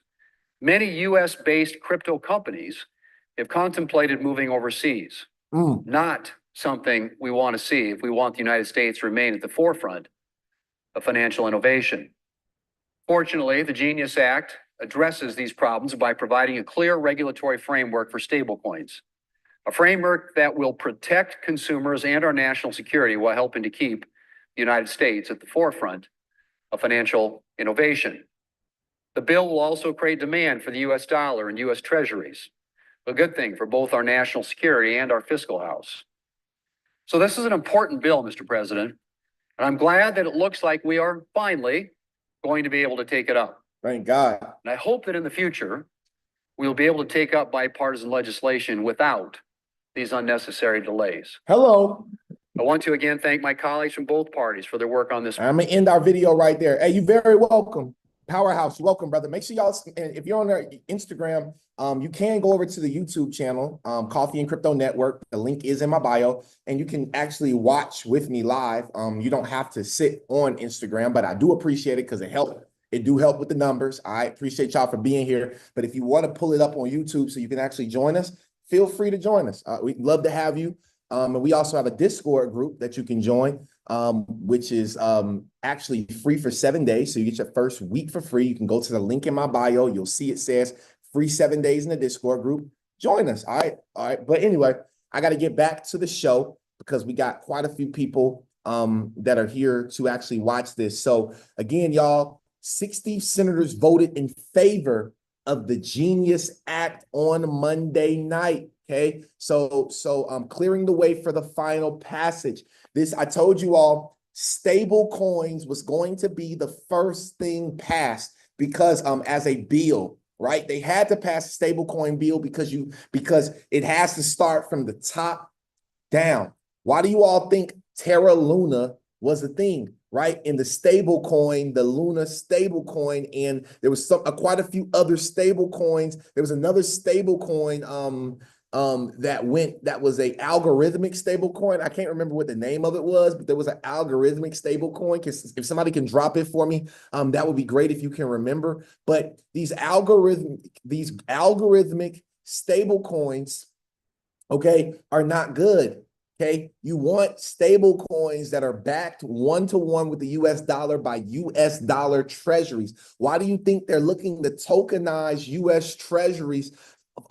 G: many US-based crypto companies have contemplated moving overseas. Not something we want to see if we want the United States to remain at the forefront of financial innovation. Fortunately, the Genius Act addresses these problems by providing a clear regulatory framework for stablecoins, a framework that will protect consumers and our national security while helping to keep the United States at the forefront of financial innovation. The bill will also create demand for the US dollar and US treasuries, a good thing for both our national security and our fiscal house. So this is an important bill, Mr. President, and I'm glad that it looks like we are finally going to be able to take it up.
E: Thank God.
G: And I hope that in the future, we'll be able to take up bipartisan legislation without these unnecessary delays.
E: Hello.
G: I want to again thank my colleagues from both parties for their work on this.
E: I'm gonna end our video right there. Hey, you're very welcome. Powerhouse, welcome, brother. Make sure y'all, if you're on their Instagram, you can go over to the YouTube channel, Coffee and Crypto Network. The link is in my bio, and you can actually watch with me live. You don't have to sit on Instagram, but I do appreciate it because it helps. It do help with the numbers. I appreciate y'all for being here. But if you want to pull it up on YouTube so you can actually join us, feel free to join us. We'd love to have you. And we also have a Discord group that you can join, which is actually free for 7 days. So you get your first week for free. You can go to the link in my bio. You'll see it says free 7 days in the Discord group. Join us. All right. But anyway, I got to get back to the show because we got quite a few people that are here to actually watch this. So again, y'all, 60 senators voted in favor of the Genius Act on Monday night. Okay, so clearing the way for the final passage. I told you all, stable coins was going to be the first thing passed because as a bill, right? They had to pass a stable coin bill because it has to start from the top down. Why do you all think Terra Luna was a thing, right? In the stable coin, the Luna stable coin, and there was quite a few other stable coins. There was another stable coin that was a algorithmic stable coin. I can't remember what the name of it was, but there was an algorithmic stable coin. If somebody can drop it for me, that would be great if you can remember. But these algorithmic stable coins, okay, are not good. Okay, you want stable coins that are backed 1-to-1 with the US dollar by US dollar treasuries. Why do you think they're looking to tokenize US treasuries,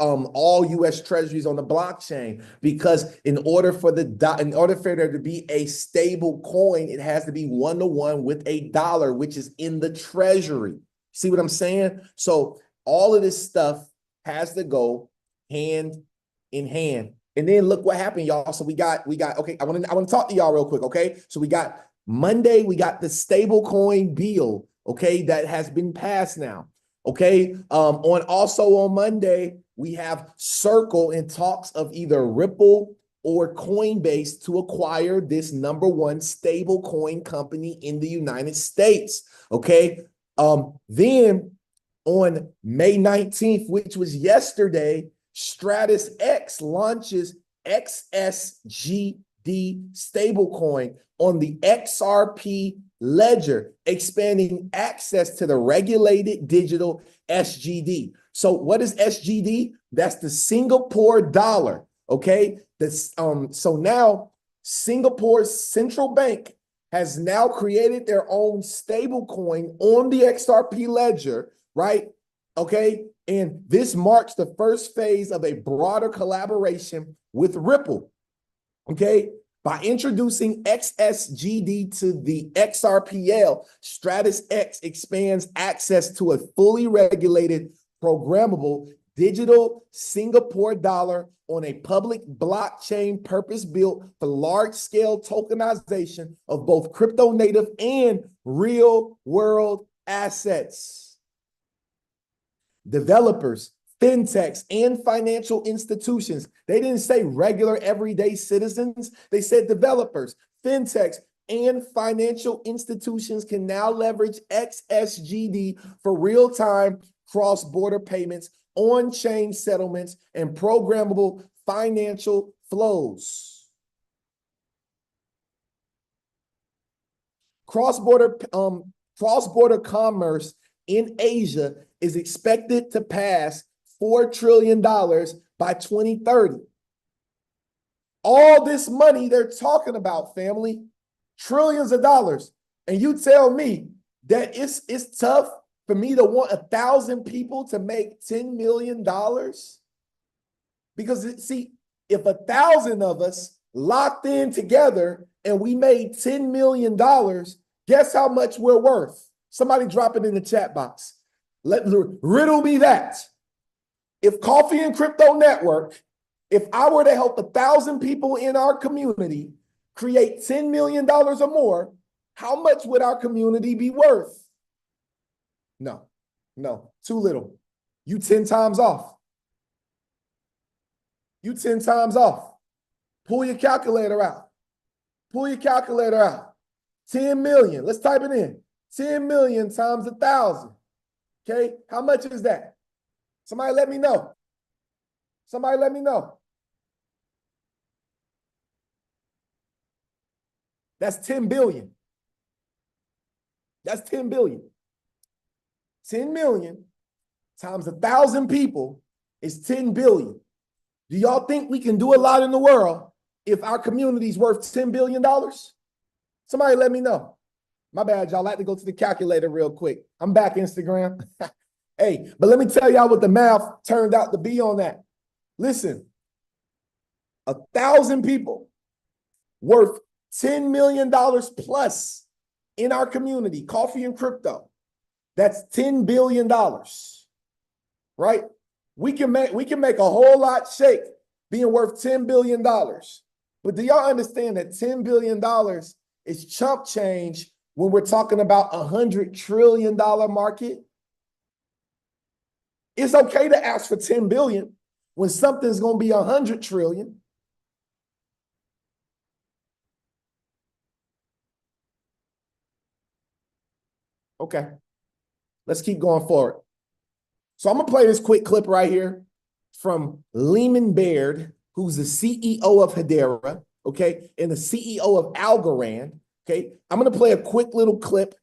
E: all US treasuries on the blockchain? Because in order for there to be a stable coin, it has to be 1-to-1 with a dollar, which is in the treasury. See what I'm saying? So all of this stuff has to go hand in hand. And then look what happened, y'all. So we got, okay, I want to talk to y'all real quick, okay? So we got Monday, we got the stablecoin bill, okay, that has been passed now, okay? On Monday, we have Circle in talks of either Ripple or Coinbase to acquire this #1 stablecoin company in the United States, okay? Then on May 19th, which was yesterday, Stratus X launches XSGD stablecoin on the XRP ledger, expanding access to the regulated digital SGD. So what is SGD? That's the Singapore dollar, okay? So now Singapore's central bank has now created their own stablecoin on the XRP ledger, right? Okay, and this marks the first phase of a broader collaboration with Ripple, okay? By introducing XSGD to the XRPL, Stratus X expands access to a fully regulated, programmable, digital Singapore dollar on a public blockchain purpose-built for large-scale tokenization of both crypto native and real-world assets. Developers, fintechs, and financial institutions. They didn't say regular everyday citizens. They said developers, fintechs, and financial institutions can now leverage XSGD for real-time cross-border payments, on-chain settlements, and programmable financial flows. Cross-border commerce in Asia is expected to pass $4 trillion by 2030. All this money they're talking about, family, trillions of dollars. And you tell me that it's tough for me to want 1,000 people to make $10 million? Because see, if 1,000 of us locked in together and we made $10 million, guess how much we're worth? Somebody drop it in the chat box. Riddle me that. If Coffee and Crypto Network, if I were to help 1,000 people in our community create $10 million or more, how much would our community be worth? No, too little. You 10 times off. You 10 times off. Pull your calculator out. 10 million. Let's type it in. 10 million times 1,000. Okay, how much is that? Somebody let me know. That's 10 billion. That's 10 billion. 10 million times 1,000 people is 10 billion. Do y'all think we can do a lot in the world if our community is worth $10 billion? Somebody let me know. My bad, y'all. I like to go to the calculator real quick. I'm back, Instagram. Hey, but let me tell y'all what the math turned out to be on that. Listen, 1,000 people worth $10 million plus in our community, Coffee and Crypto. That's $10 billion, right? We can make a whole lot shake being worth $10 billion. But do y'all understand that $10 billion is chump change when we're talking about $100 trillion market? It's okay to ask for 10 billion when something's going to be 100 trillion. Okay. Let's keep going forward. So I'm gonna play this quick clip right here from Lehman Baird, who's the CEO of Hedera, okay, and the CEO of Algorand. Okay, I'm gonna play a quick little clip.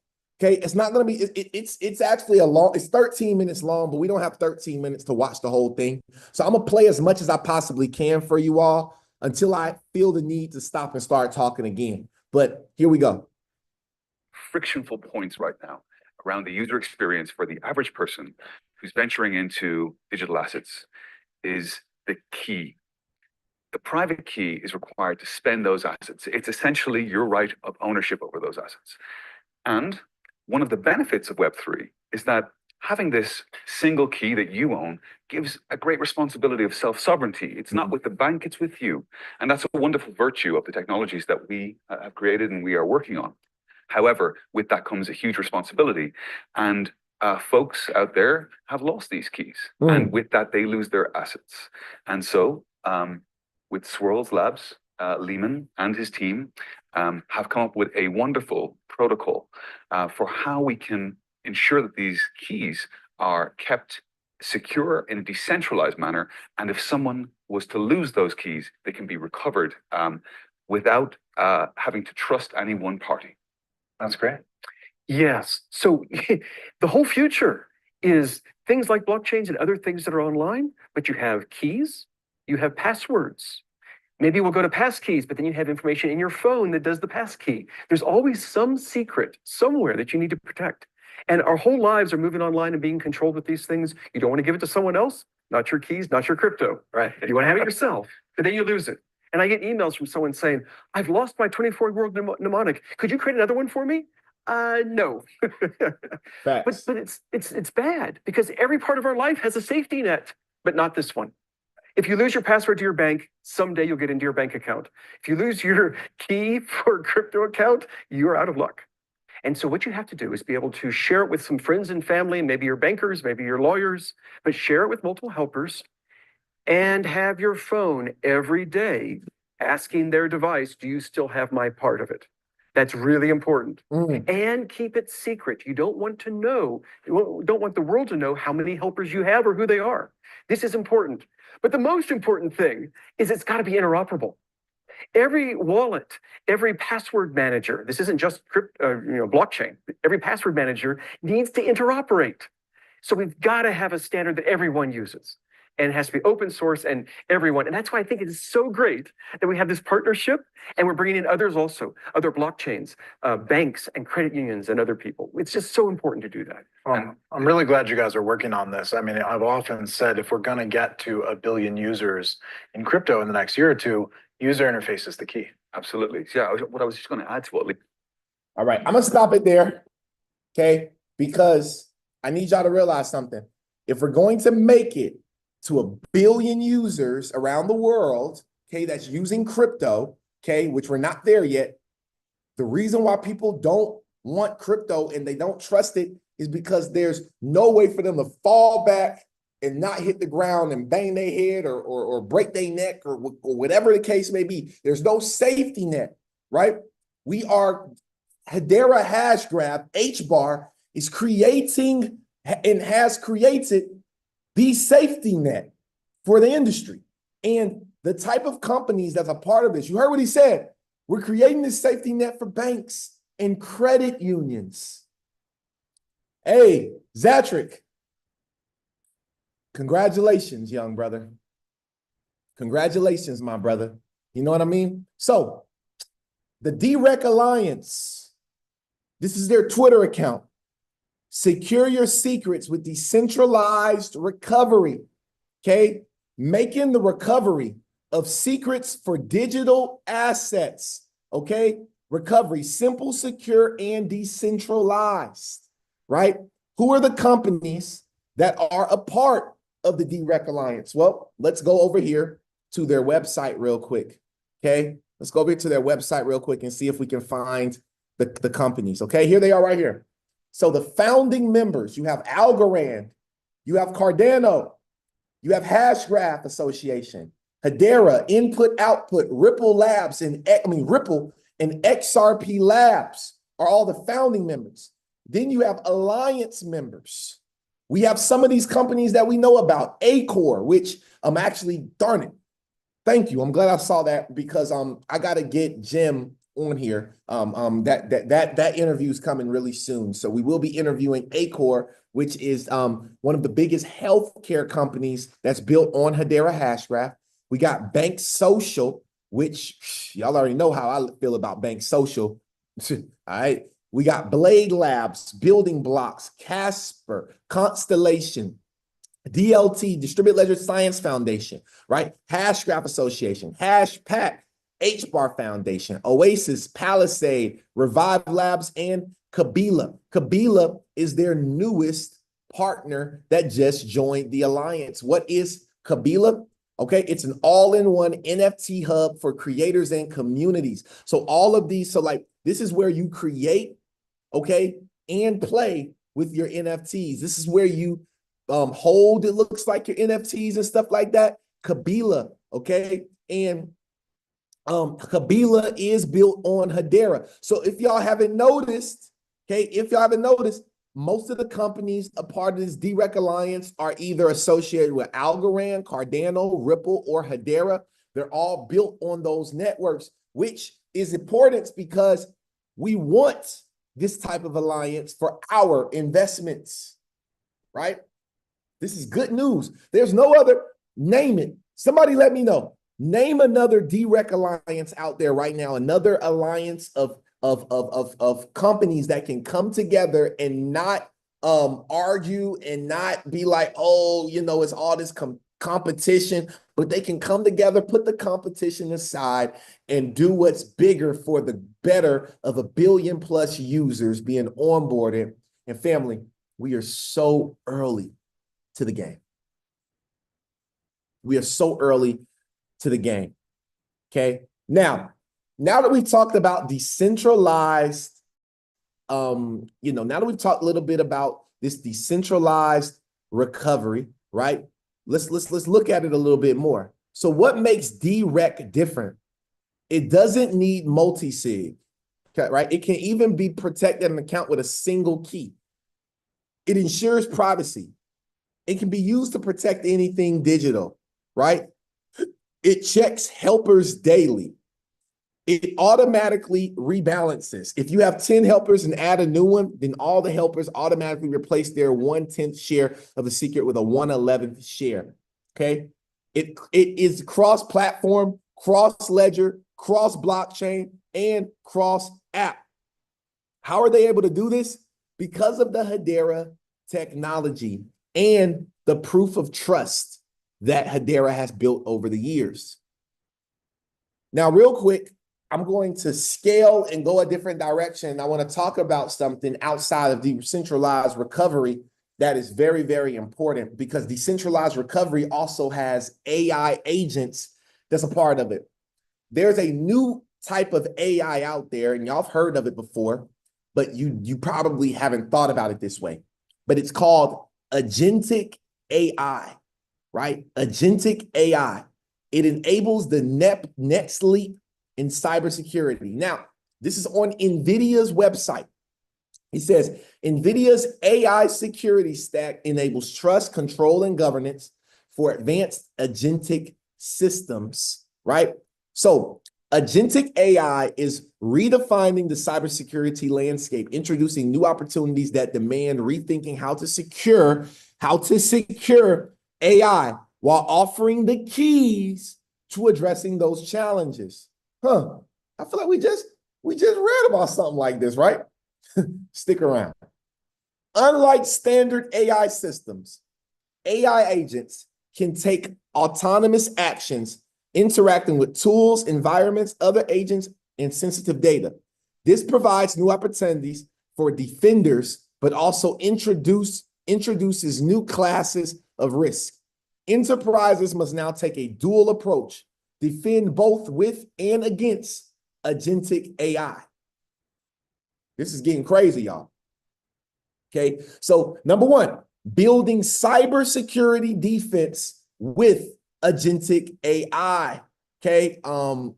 E: Okay, it's not gonna be. It's actually it's 13 minutes long, but we don't have 13 minutes to watch the whole thing. So I'm gonna play as much as I possibly can for you all until I feel the need to stop and start talking again. But here we go.
H: Frictionful points right now around the user experience for the average person who's venturing into digital assets is the key. The private key is required to spend those assets. It's essentially your right of ownership over those assets. And one of the benefits of Web3 is that having this single key that you own gives a great responsibility of self-sovereignty. It's not with the bank, it's with you. And that's a wonderful virtue of the technologies that we have created and we are working on. However, with that comes a huge responsibility. And folks out there have lost these keys. And with that, they lose their assets. And so with Swirls Labs, Lehman and his team have come up with a wonderful protocol for how we can ensure that these keys are kept secure in a decentralized manner. And if someone was to lose those keys, they can be recovered without having to trust any one party.
B: That's great.
I: Yes. So the whole future is things like blockchains and other things that are online, but you have keys, you have passwords. Maybe we'll go to passkeys, but then you have information in your phone that does the passkey. There's always some secret somewhere that you need to protect. And our whole lives are moving online and being controlled with these things. You don't want to give it to someone else, not your keys, not your crypto.
B: Right.
I: You want to have it yourself, but then you lose it. And I get emails from someone saying, I've lost my 24-year-old mnemonic. Could you create another one for me? No. But it's bad because every part of our life has a safety net, but not this one. If you lose your password to your bank, someday you'll get into your bank account. If you lose your key for a crypto account, you're out of luck. And so what you have to do is be able to share it with some friends and family, maybe your bankers, maybe your lawyers, but share it with multiple helpers and have your phone every day asking their device, do you still have my part of it? That's really important. And keep it secret. You don't want to know, you don't want the world to know how many helpers you have or who they are. This is important. But the most important thing is it's got to be interoperable. Every wallet, every password manager, this isn't just blockchain, every password manager needs to interoperate. So we've got to have a standard that everyone uses. And it has to be open source and everyone. And that's why I think it is so great that we have this partnership and we're bringing in others also, other blockchains, banks and credit unions and other people. It's just so important to do that.
J: I'm really glad you guys are working on this. I mean, I've often said if we're going to get to 1 billion users in crypto in the next year or two, user interface is the key.
H: Absolutely. Yeah, what I was just going to add to what
E: All right, I'm going to stop it there, okay? Because I need y'all to realize something. If we're going to make it to 1 billion users around the world, okay, that's using crypto, okay, which we're not there yet. The reason why people don't want crypto and they don't trust it is because there's no way for them to fall back and not hit the ground and bang their head or break their neck or whatever the case may be. There's no safety net, right? Hedera Hashgraph, HBAR, is creating and has created the safety net for the industry. And the type of companies that's a part of this, you heard what he said, we're creating this safety net for banks and credit unions. Hey, Zatrick, congratulations, young brother. Congratulations, my brother. You know what I mean? So the DREC Alliance, this is their Twitter account. Secure your secrets with decentralized recovery, okay? Making the recovery of secrets for digital assets, okay? Recovery, simple, secure, and decentralized, right? Who are the companies that are a part of the DREC Alliance? Well, let's go over here to their website real quick, okay? Let's go over to their website real quick and see if we can find the companies, okay? Here they are right here. So the founding members, you have Algorand, you have Cardano, you have Hashgraph Association, Hedera, Input Output, Ripple Labs, Ripple and XRP Labs are all the founding members. Then you have alliance members. We have some of these companies that we know about, Acor, which I'm actually, darn it. Thank you. I'm glad I saw that because I got to get Jim on here. That interview is coming really soon. So we will be interviewing Acor, which is one of the biggest healthcare companies that's built on Hedera Hashgraph. We got Bank Social, which y'all already know how I feel about Bank Social. All right. We got Blade Labs, Building Blocks, Casper, Constellation, DLT, Distributed Ledger Science Foundation, right? Hashgraph Association, Hashpack, HBAR Foundation, Oasis, Palisade, Revive Labs, and Kabila. Kabila is their newest partner that just joined the alliance. What is Kabila? Okay, it's an all-in-one NFT hub for creators and communities. So all of these, so like this is where you create, okay, and play with your NFTs. This is where you hold, it looks like, your NFTs and stuff like that. Kabila, okay, and Kabila is built on Hedera. So if y'all haven't noticed, most of the companies a part of this DREC Alliance are either associated with Algorand, Cardano, Ripple, or Hedera. They're all built on those networks, which is important because we want this type of alliance for our investments, right? This is good news. There's no other, name it. Somebody let me know. Name another DREC alliance out there right now, another alliance of companies that can come together and not argue and not be like, oh, you know, it's all this competition, but they can come together, put the competition aside, and do what's bigger for the better of 1 billion+ users being onboarded. And family, we are so early to the game. We are so early to the game. Okay. Now that we've talked about decentralized, now that we've talked a little bit about this decentralized recovery, right? Let's look at it a little bit more. So what makes DREC different? It doesn't need multi-sig, okay, right? It can even be protected an account with a single key. It ensures privacy. It can be used to protect anything digital, right? It checks helpers daily. It automatically rebalances. If you have 10 helpers and add a new one, then all the helpers automatically replace their 1/10 share of the secret with a 1/11th share. Okay. It is cross-platform, cross-ledger, cross-blockchain, and cross-app. How are they able to do this? Because of the Hedera technology and the proof of trust that Hedera has built over the years. Now, real quick, I'm going to scale and go a different direction. I want to talk about something outside of decentralized recovery that is very, very important, because decentralized recovery also has AI agents that's a part of it. There's a new type of AI out there, and y'all have heard of it before, but you probably haven't thought about it this way. But it's called agentic AI, right? Agentic AI. It enables the next leap in cybersecurity. Now, this is on NVIDIA's website. It says, NVIDIA's AI security stack enables trust, control, and governance for advanced agentic systems, right? So agentic AI is redefining the cybersecurity landscape, introducing new opportunities that demand rethinking how to secure AI while offering the keys to addressing those challenges. I feel like we just read about something like this, right? Stick around. Unlike standard AI systems, AI agents can take autonomous actions, interacting with tools, environments, other agents, and sensitive data. This provides new opportunities for defenders, but also introduces new classes of risk. Enterprises must now take a dual approach, defend both with and against agentic AI. This is getting crazy, y'all. Okay, so number one, building cybersecurity defense with agentic AI. Okay,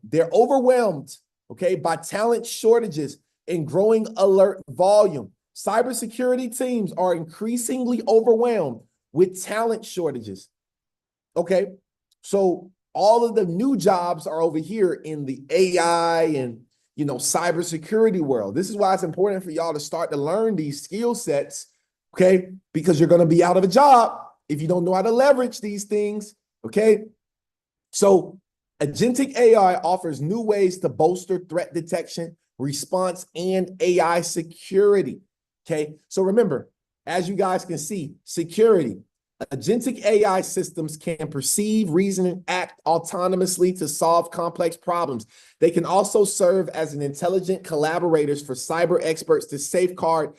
E: they're overwhelmed, okay, by talent shortages and growing alert volume. Cybersecurity teams are increasingly overwhelmed with talent shortages. Okay, so all of the new jobs are over here in the AI and cybersecurity world. This is why it's important for y'all to start to learn these skill sets, okay? Because you're going to be out of a job if you don't know how to leverage these things, okay? So agentic AI offers new ways to bolster threat detection, response, and AI security, okay? So remember, as you guys can see, security. Agentic AI systems can perceive, reason, and act autonomously to solve complex problems. They can also serve as an intelligent collaborators for cyber experts to safeguard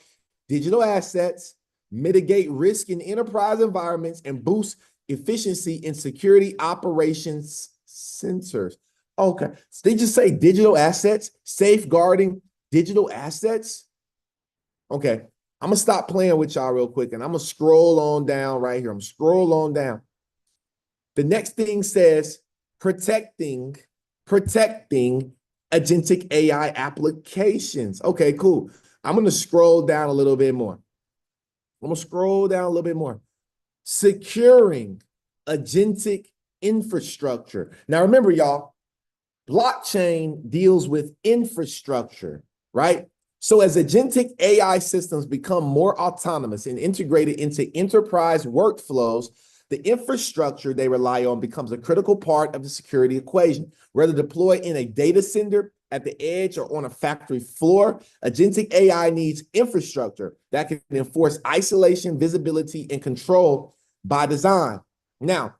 E: digital assets, mitigate risk in enterprise environments, and boost efficiency in security operations sensors. Okay, so they just say digital assets, safeguarding digital assets. Okay. I'm going to stop playing with y'all real quick, and I'm going to scroll on down right here. I'm scroll on down. The next thing says protecting agentic AI applications. Okay, cool. I'm going to scroll down a little bit more. I'm going to scroll down a little bit more. Securing agentic infrastructure. Now, remember, y'all, blockchain deals with infrastructure, right? So as agentic AI systems become more autonomous and integrated into enterprise workflows, the infrastructure they rely on becomes a critical part of the security equation. Whether deployed in a data center, at the edge, or on a factory floor, agentic AI needs infrastructure that can enforce isolation, visibility, and control by design. Now,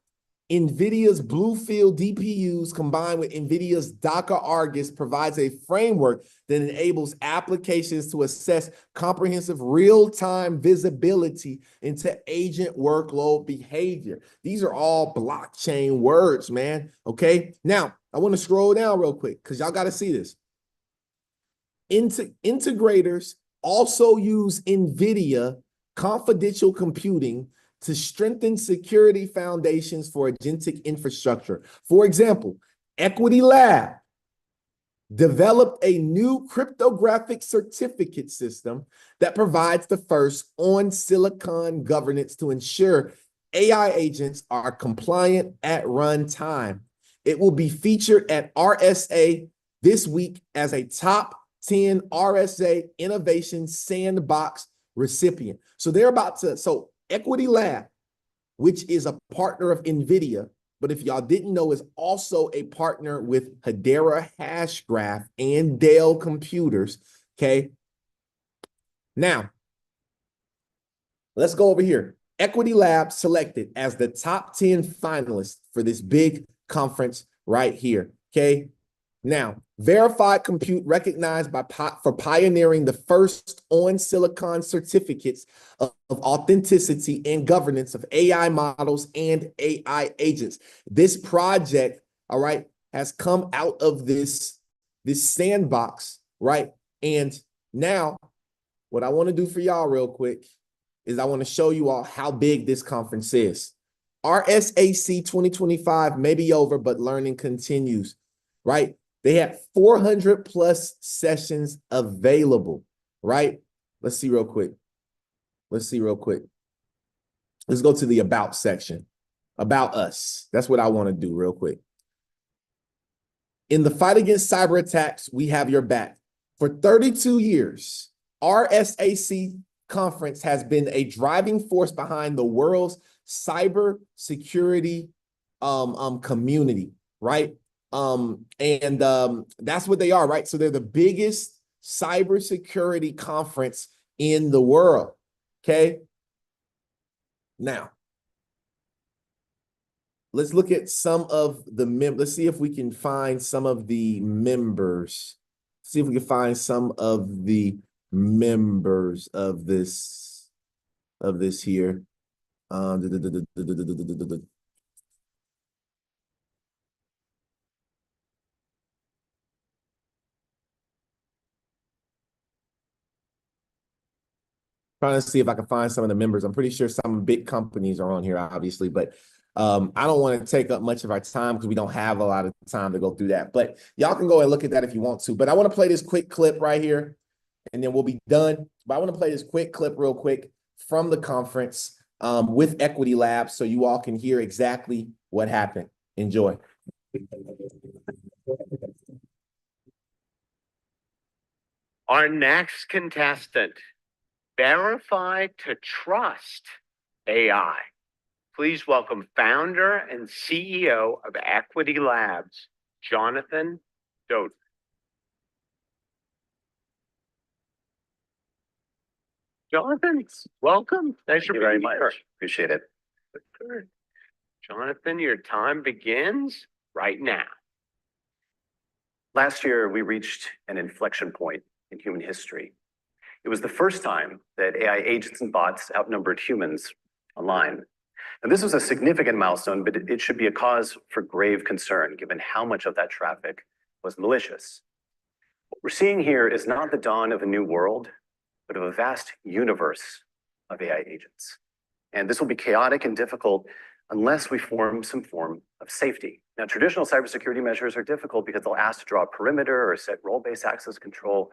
E: NVIDIA's Bluefield DPUs combined with NVIDIA's Docker Argus provides a framework that enables applications to assess comprehensive real-time visibility into agent workload behavior. These are all blockchain words, man, okay? Now, I want to scroll down real quick because y'all got to see this. Integrators also use NVIDIA confidential computing to strengthen security foundations for agentic infrastructure. For example, Equity Lab developed a new cryptographic certificate system that provides the first on-silicon governance to ensure AI agents are compliant at runtime. It will be featured at RSA this week as a top 10 RSA Innovation Sandbox recipient. So they're about to, Equity Lab, which is a partner of NVIDIA, but if y'all didn't know, is also a partner with Hedera Hashgraph and Dell Computers, okay? Now, let's go over here. Equity Lab selected as the top 10 finalists for this big conference right here, okay? Now, Verified Compute recognized for pioneering the first on-silicon certificates of authenticity and governance of AI models and AI agents. This project, all right, has come out of this sandbox, right? And now what I want to do for y'all real quick is I want to show you all how big this conference is. RSAC 2025 may be over, but learning continues, right? They had 400 plus sessions available, right? Let's see real quick. Let's go to the about section. About us. That's what I want to do real quick. In the fight against cyber attacks, we have your back. For 32 years, RSAC conference has been a driving force behind the world's cyber security community, right? That's what they are, right? So they're the biggest cybersecurity conference in the world, okay? Now, let's look at some of the let's see if we can find some of the members. See if we can find some of the members of this here. Trying to see if I can find some of the members. I'm pretty sure some big companies are on here, obviously, but I don't want to take up much of our time because we don't have a lot of time to go through that. But y'all can go and look at that if you want to. But I want to play this quick clip right here. and then we'll be done. But I want to play this quick clip real quick from the conference with Equity Labs so you all can hear exactly what happened. Enjoy.
K: Our next contestant, verify to trust AI. Please welcome founder and CEO of Equity Labs, Jonathan Doden. Jonathan, welcome. Thanks for being here.
L: Appreciate it.
K: Jonathan, your time begins right now.
L: Last year, we reached an inflection point in human history. It was the first time that AI agents and bots outnumbered humans online. And this was a significant milestone, but it should be a cause for grave concern, given how much of that traffic was malicious. What we're seeing here is not the dawn of a new world, but of a vast universe of AI agents. And this will be chaotic and difficult unless we form some form of safety. Now, traditional cybersecurity measures are difficult because they'll ask to draw a perimeter or set role-based access control.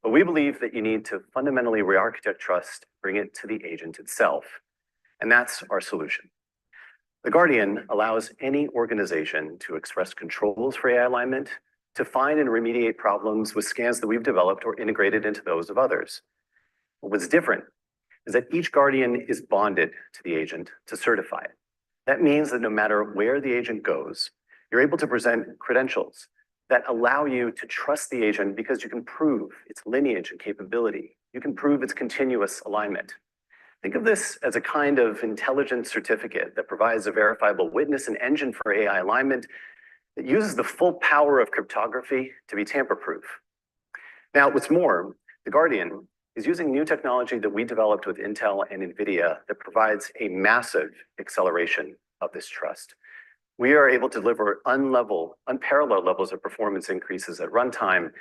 L: But we believe that you need to fundamentally re-architect trust, bring it to the agent itself. And that's our solution. The Guardian allows any organization to express controls for AI alignment, to find and remediate problems with scans that we've developed or integrated into those of others. But what's different is that each Guardian is bonded to the agent to certify it. That means that no matter where the agent goes, you're able to present credentials that allow you to trust the agent because you can prove its lineage and capability. You can prove its continuous alignment. Think of this as a kind of intelligence certificate that provides a verifiable witness and engine for AI alignment that uses the full power of cryptography to be tamper-proof. Now, what's more, the Guardian is using new technology that we developed with Intel and NVIDIA that provides a massive acceleration of this trust. We are able to deliver unparalleled levels of performance increases at runtime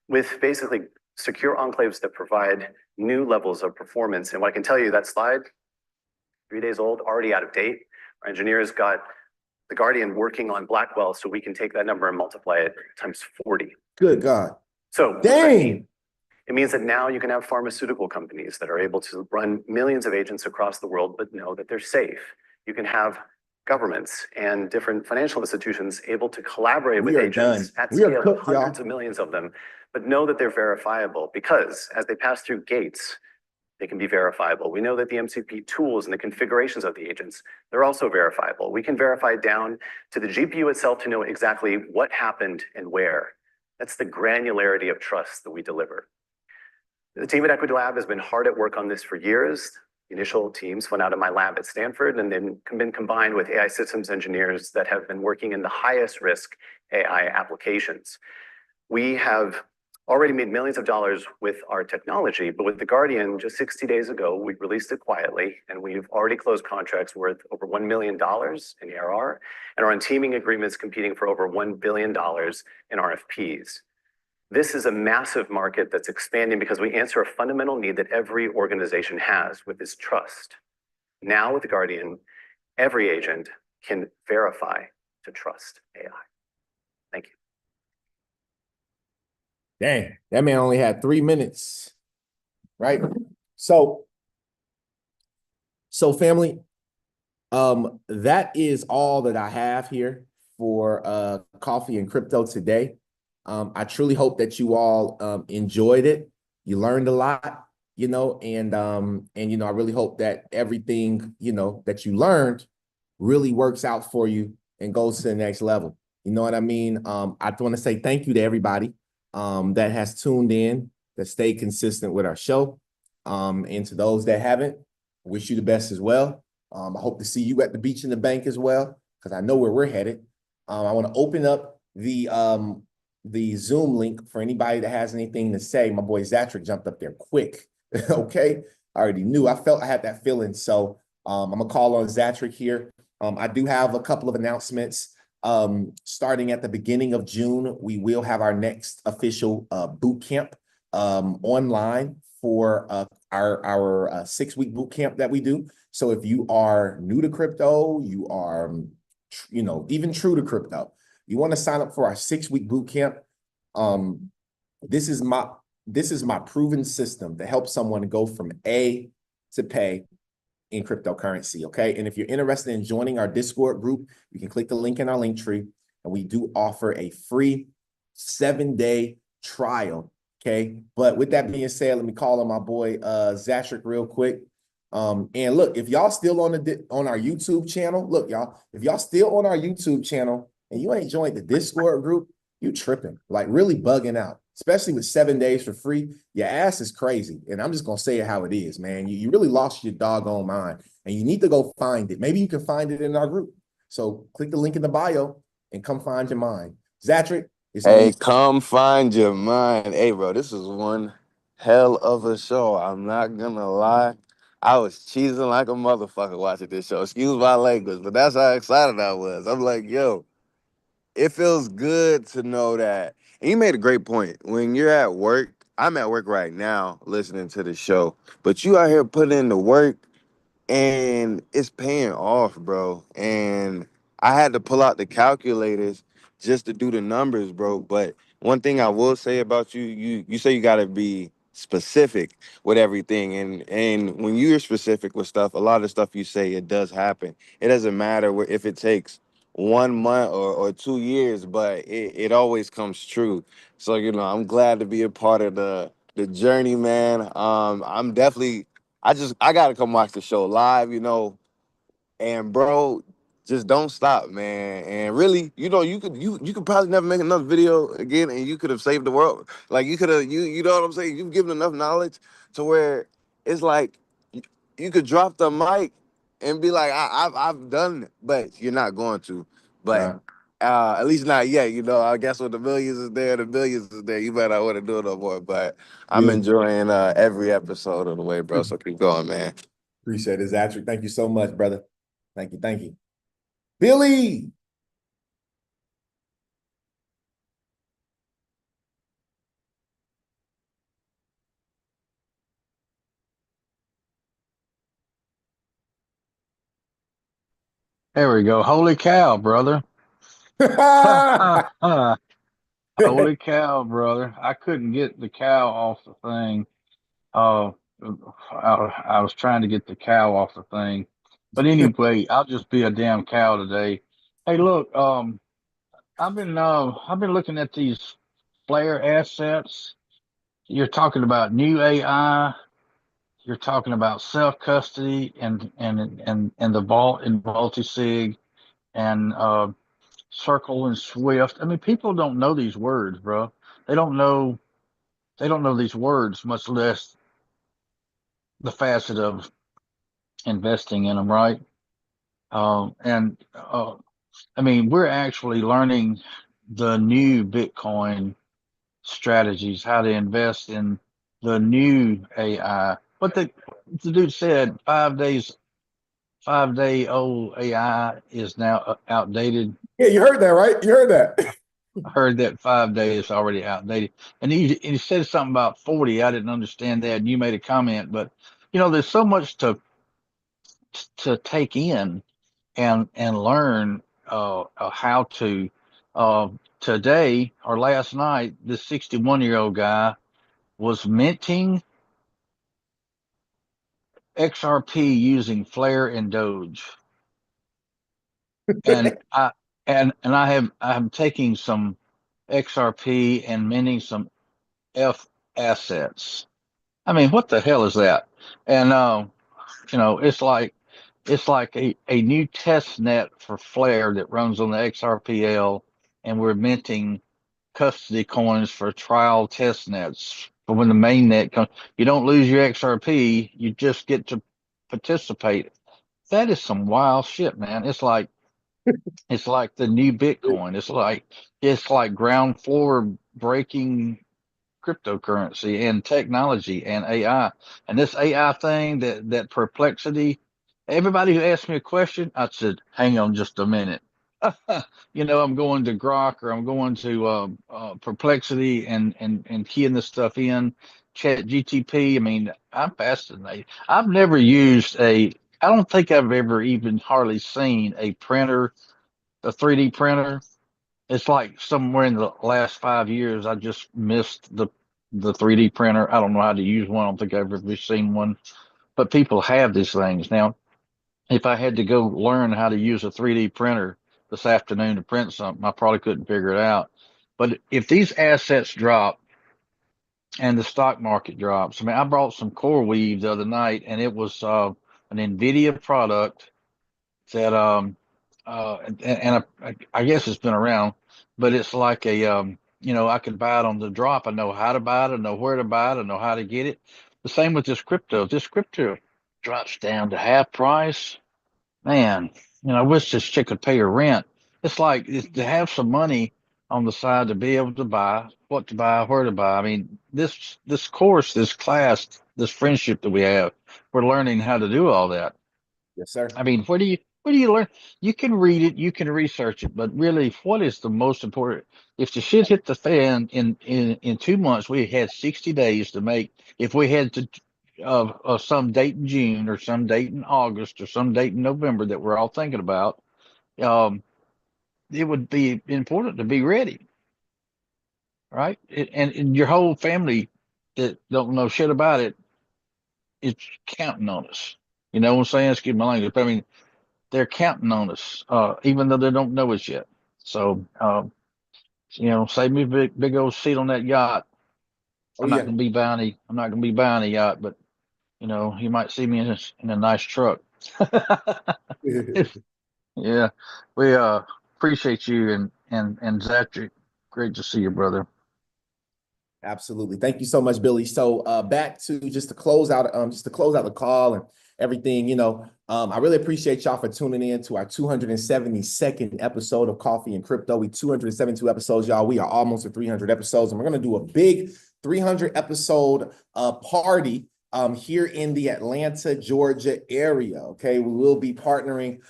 L: with basically secure enclaves that provide new levels of performance. And what I can tell you, that slide, 3 days old, already out of date. Our engineers got the Guardian working on Blackwell, so we can take that number and multiply it times 40.
E: Good God.
L: So
E: dang.
L: It means that now you can have pharmaceutical companies that are able to run millions of agents across the world, but know that they're safe. You can have governments and different financial institutions able to collaborate with agents at scale, hundreds of millions of them, but know that they're verifiable because as they pass through gates, they can be verifiable. We know that the MCP tools and the configurations of the agents, they're also verifiable. We can verify down to the GPU itself to know exactly what happened and where. That's the granularity of trust that we deliver. The team at Equity Lab has been hard at work on this for years. The initial teams went out of my lab at Stanford and then been combined with AI systems engineers that have been working in the highest risk AI applications. We have already made millions of dollars with our technology, but with the Guardian, just 60 days ago, we released it quietly, and we've already closed contracts worth over $1 million in ARR, and are on teaming agreements competing for over $1 billion in RFPs. This is a massive market that's expanding because we answer a fundamental need that every organization has with this trust. Now with the Guardian, every agent can verify to trust AI. Thank you.
E: Dang, that man only had 3 minutes, right? So family, that is all that I have here for Coffee and Crypto today. I truly hope that you all enjoyed it. You learned a lot, you know, and you know, I really hope that everything, you know, that you learned really works out for you and goes to the next level. You know what I mean? I want to say thank you to everybody that has tuned in, that stayed consistent with our show. And to those that haven't, I wish you the best as well. I hope to see you at the beach and the bank as well, because I know where we're headed. I want to open up the Zoom link for anybody that has anything to say. My boy Zatrick jumped up there quick. Okay, I already knew. I had that feeling. So I'm gonna call on Zatrick here. I do have a couple of announcements. Starting at the beginning of June, we will have our next official boot camp online for our 6-week boot camp that we do. So if you are new to crypto, you are, you know, even true to crypto, you want to sign up for our 6-week boot camp. This is this is my proven system to help someone go from A to pay in cryptocurrency, okay? And if you're interested in joining our Discord group, you can click the link in our link tree, and we do offer a free 7-day trial, okay? But with that being said, let me call on my boy Zashik real quick. And look, if y'all still on our YouTube channel, look, y'all, if y'all still on our YouTube channel and you ain't joined the Discord group, you tripping, like really bugging out, especially with 7 days for free. Your ass is crazy. And I'm just going to say it how it is, man. You really lost your doggone mind, and you need to go find it. Maybe you can find it in our group. So click the link in the bio and come find your mind. Zatrick, it's on you.
M: Come find your mind. Hey, bro, this is one hell of a show. I'm not gonna lie. I was cheesing like a motherfucker watching this show. Excuse my language, but that's how excited I was. I'm like, yo, it feels good to know that. And you made a great point. When you're at work, I'm at work right now listening to the show, but you out here putting in the work and it's paying off, bro. And I had to pull out the calculators just to do the numbers, bro. But one thing I will say about you, you say you gotta be specific with everything. And when you're specific with stuff, a lot of stuff you say, it does happen. It doesn't matter if it takes 1 month or 2 years, but it always comes true. So, I'm glad to be a part of the journey, man. I'm definitely I gotta come watch the show live, and bro, just don't stop, man. And really, you could probably never make another video again, and you could have saved the world. Like you could have, you know what I'm saying? You've given enough knowledge to where it's like you could drop the mic and be like, I've done it, but you're not going to. But at least not yet. I guess when the millions is there, the billions is there. You might not want to do it no more. But I'm enjoying every episode of the way, bro. So keep going, man.
E: Appreciate it, Zatrick. Thank you so much, brother. Thank you. Thank you. Billy.
N: There we go. Holy cow, brother. Holy cow, brother. I couldn't get the cow off the thing. I was trying to get the cow off the thing. But anyway, I'll just be a damn cow today. Hey, look, I've been looking at these Flare assets. You're talking about new AI. You're talking about self custody and the vault and multi-sig and Circle and Swift. I mean, people don't know these words, bro. They don't know these words, much less the facet of investing in them, right? I mean, we're actually learning the new Bitcoin strategies, how to invest in the new AI. What the dude said, 5-day old AI is now outdated.
E: Yeah, you heard that, right? You heard that.
N: I heard that 5 day is already outdated. And he said something about 40. I didn't understand that. And you made a comment, but there's so much to take in and learn how to. Today or last night, this 61-year-old guy was minting XRP using Flare and Doge. And I'm taking some XRP and minting some F assets. I mean, what the hell is that? And it's like a new test net for Flare that runs on the XRPL, and we're minting custody coins for trial test nets. But when the main net comes, you don't lose your XRP, you just get to participate. That is some wild shit, man. It's like the new Bitcoin. It's like ground floor breaking cryptocurrency and technology and AI. And this AI thing, that perplexity, everybody who asked me a question, I said, hang on just a minute. I'm going to Grok, or I'm going to Perplexity and keying this stuff in, Chat GTP. I mean, I'm fascinated. I've never used I don't think I've ever even hardly seen a printer, a 3D printer. It's like somewhere in the last 5 years, I just missed the 3D printer. I don't know how to use one. I don't think I've ever seen one, but people have these things. Now, if I had to go learn how to use a 3D printer this afternoon to print something, I probably couldn't figure it out. But if these assets drop and the stock market drops, I mean, I bought some core weave the other night, and it was an NVIDIA product that I guess it's been around, but it's like a I could buy it on the drop. I know how to buy it, I know where to buy it, I know how to get it. The same with this crypto. If this crypto drops down to half price, man, I wish this chick could pay her rent. It's like to have some money on the side to be able to buy what to buy, where to buy. I mean, this course, this class, this friendship that we have, we're learning how to do all that.
E: Yes, sir.
N: I mean, where do you learn? You can read it, you can research it, but really, what is the most important? If the shit hit the fan in 2 months, we had 60 days to make. If we had to some date in June or some date in August or some date in November that we're all thinking about, it would be important to be ready, right? And your whole family that don't know shit about it, it's counting on us. You know what I'm saying? Excuse my language, but I mean, they're counting on us, even though they don't know us yet. So, save me a big old seat on that yacht. I'm not gonna be buying a yacht, but you might see me in a nice truck. Yeah, we appreciate you and Zach. Great to see you, brother.
E: Absolutely. Thank you so much, Billy. So back to just to close out the call and everything, I really appreciate y'all for tuning in to our 272nd episode of Coffee and Crypto. We 272 episodes, y'all. We are almost at 300 episodes, and we're going to do a big 300 episode party here in the Atlanta, Georgia area. Okay, we will be partnering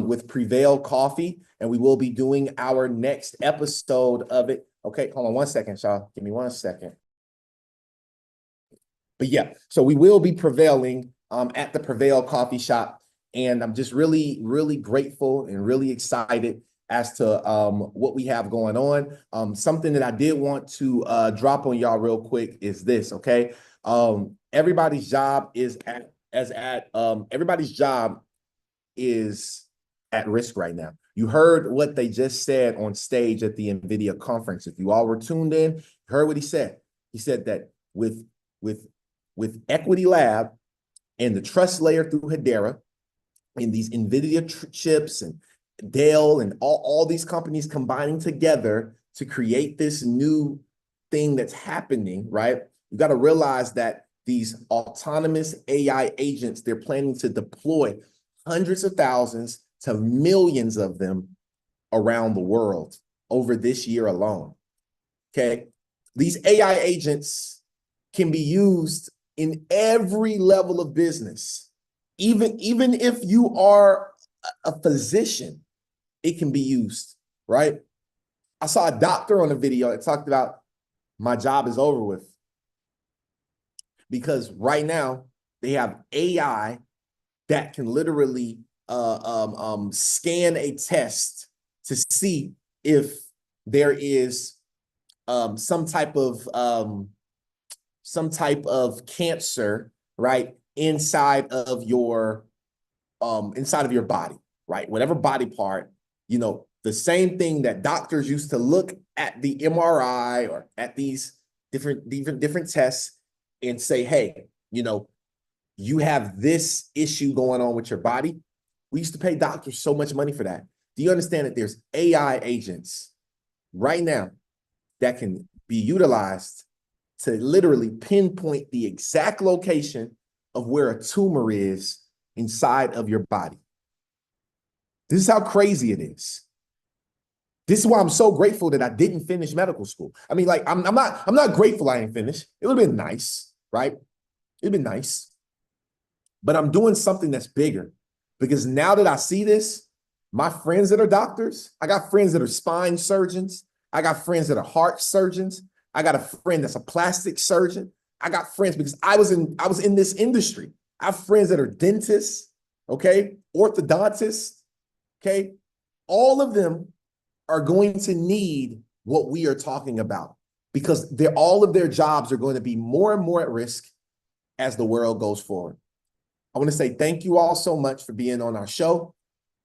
E: with Prevail Coffee, and we will be doing our next episode of it. Okay, hold on one second, y'all. Give me 1 second. But yeah, so we will be prevailing at the Prevail Coffee Shop, and I'm just really, really grateful and really excited as to what we have going on. Something that I did want to drop on y'all real quick is this, okay? Everybody's job is at risk right now. You heard what they just said on stage at the NVIDIA conference. If you all were tuned in, you heard what he said. He said that with Equity Lab and the trust layer through Hedera and these NVIDIA chips and Dell and all these companies combining together to create this new thing that's happening, right? You got to realize that these autonomous AI agents, they're planning to deploy hundreds of thousands to millions of them around the world over this year alone. Okay. These AI agents can be used in every level of business. Even if you are a physician, it can be used, right? I saw a doctor on a video that talked about my job is over with. Because right now they have AI that can literally scan a test to see if there is some type of cancer, right, inside of your body, right? Whatever body part, the same thing that doctors used to look at the MRI or at these different tests and say, hey, you have this issue going on with your body. We used to pay doctors so much money for that. Do you understand that there's AI agents right now that can be utilized to literally pinpoint the exact location of where a tumor is inside of your body? This is how crazy it is. This is why I'm so grateful that I didn't finish medical school. I mean, like, I'm not grateful I didn't finish. It would have been nice, right? It'd been nice. But I'm doing something that's bigger, because now that I see this, my friends that are doctors, I got friends that are spine surgeons. I got friends that are heart surgeons. I got a friend that's a plastic surgeon. I got friends because I was in this industry. I have friends that are dentists, okay, orthodontists, okay. All of them are going to need what we are talking about, because all of their jobs are going to be more and more at risk as the world goes forward. I want to say thank you all so much for being on our show.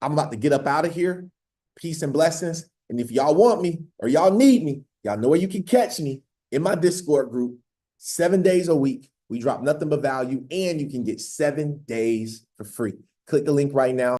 E: I'm about to get up out of here. Peace and blessings. And if y'all want me or y'all need me, y'all know where you can catch me in my Discord group 7 days a week. We drop nothing but value, and you can get 7 days for free. Click the link right now.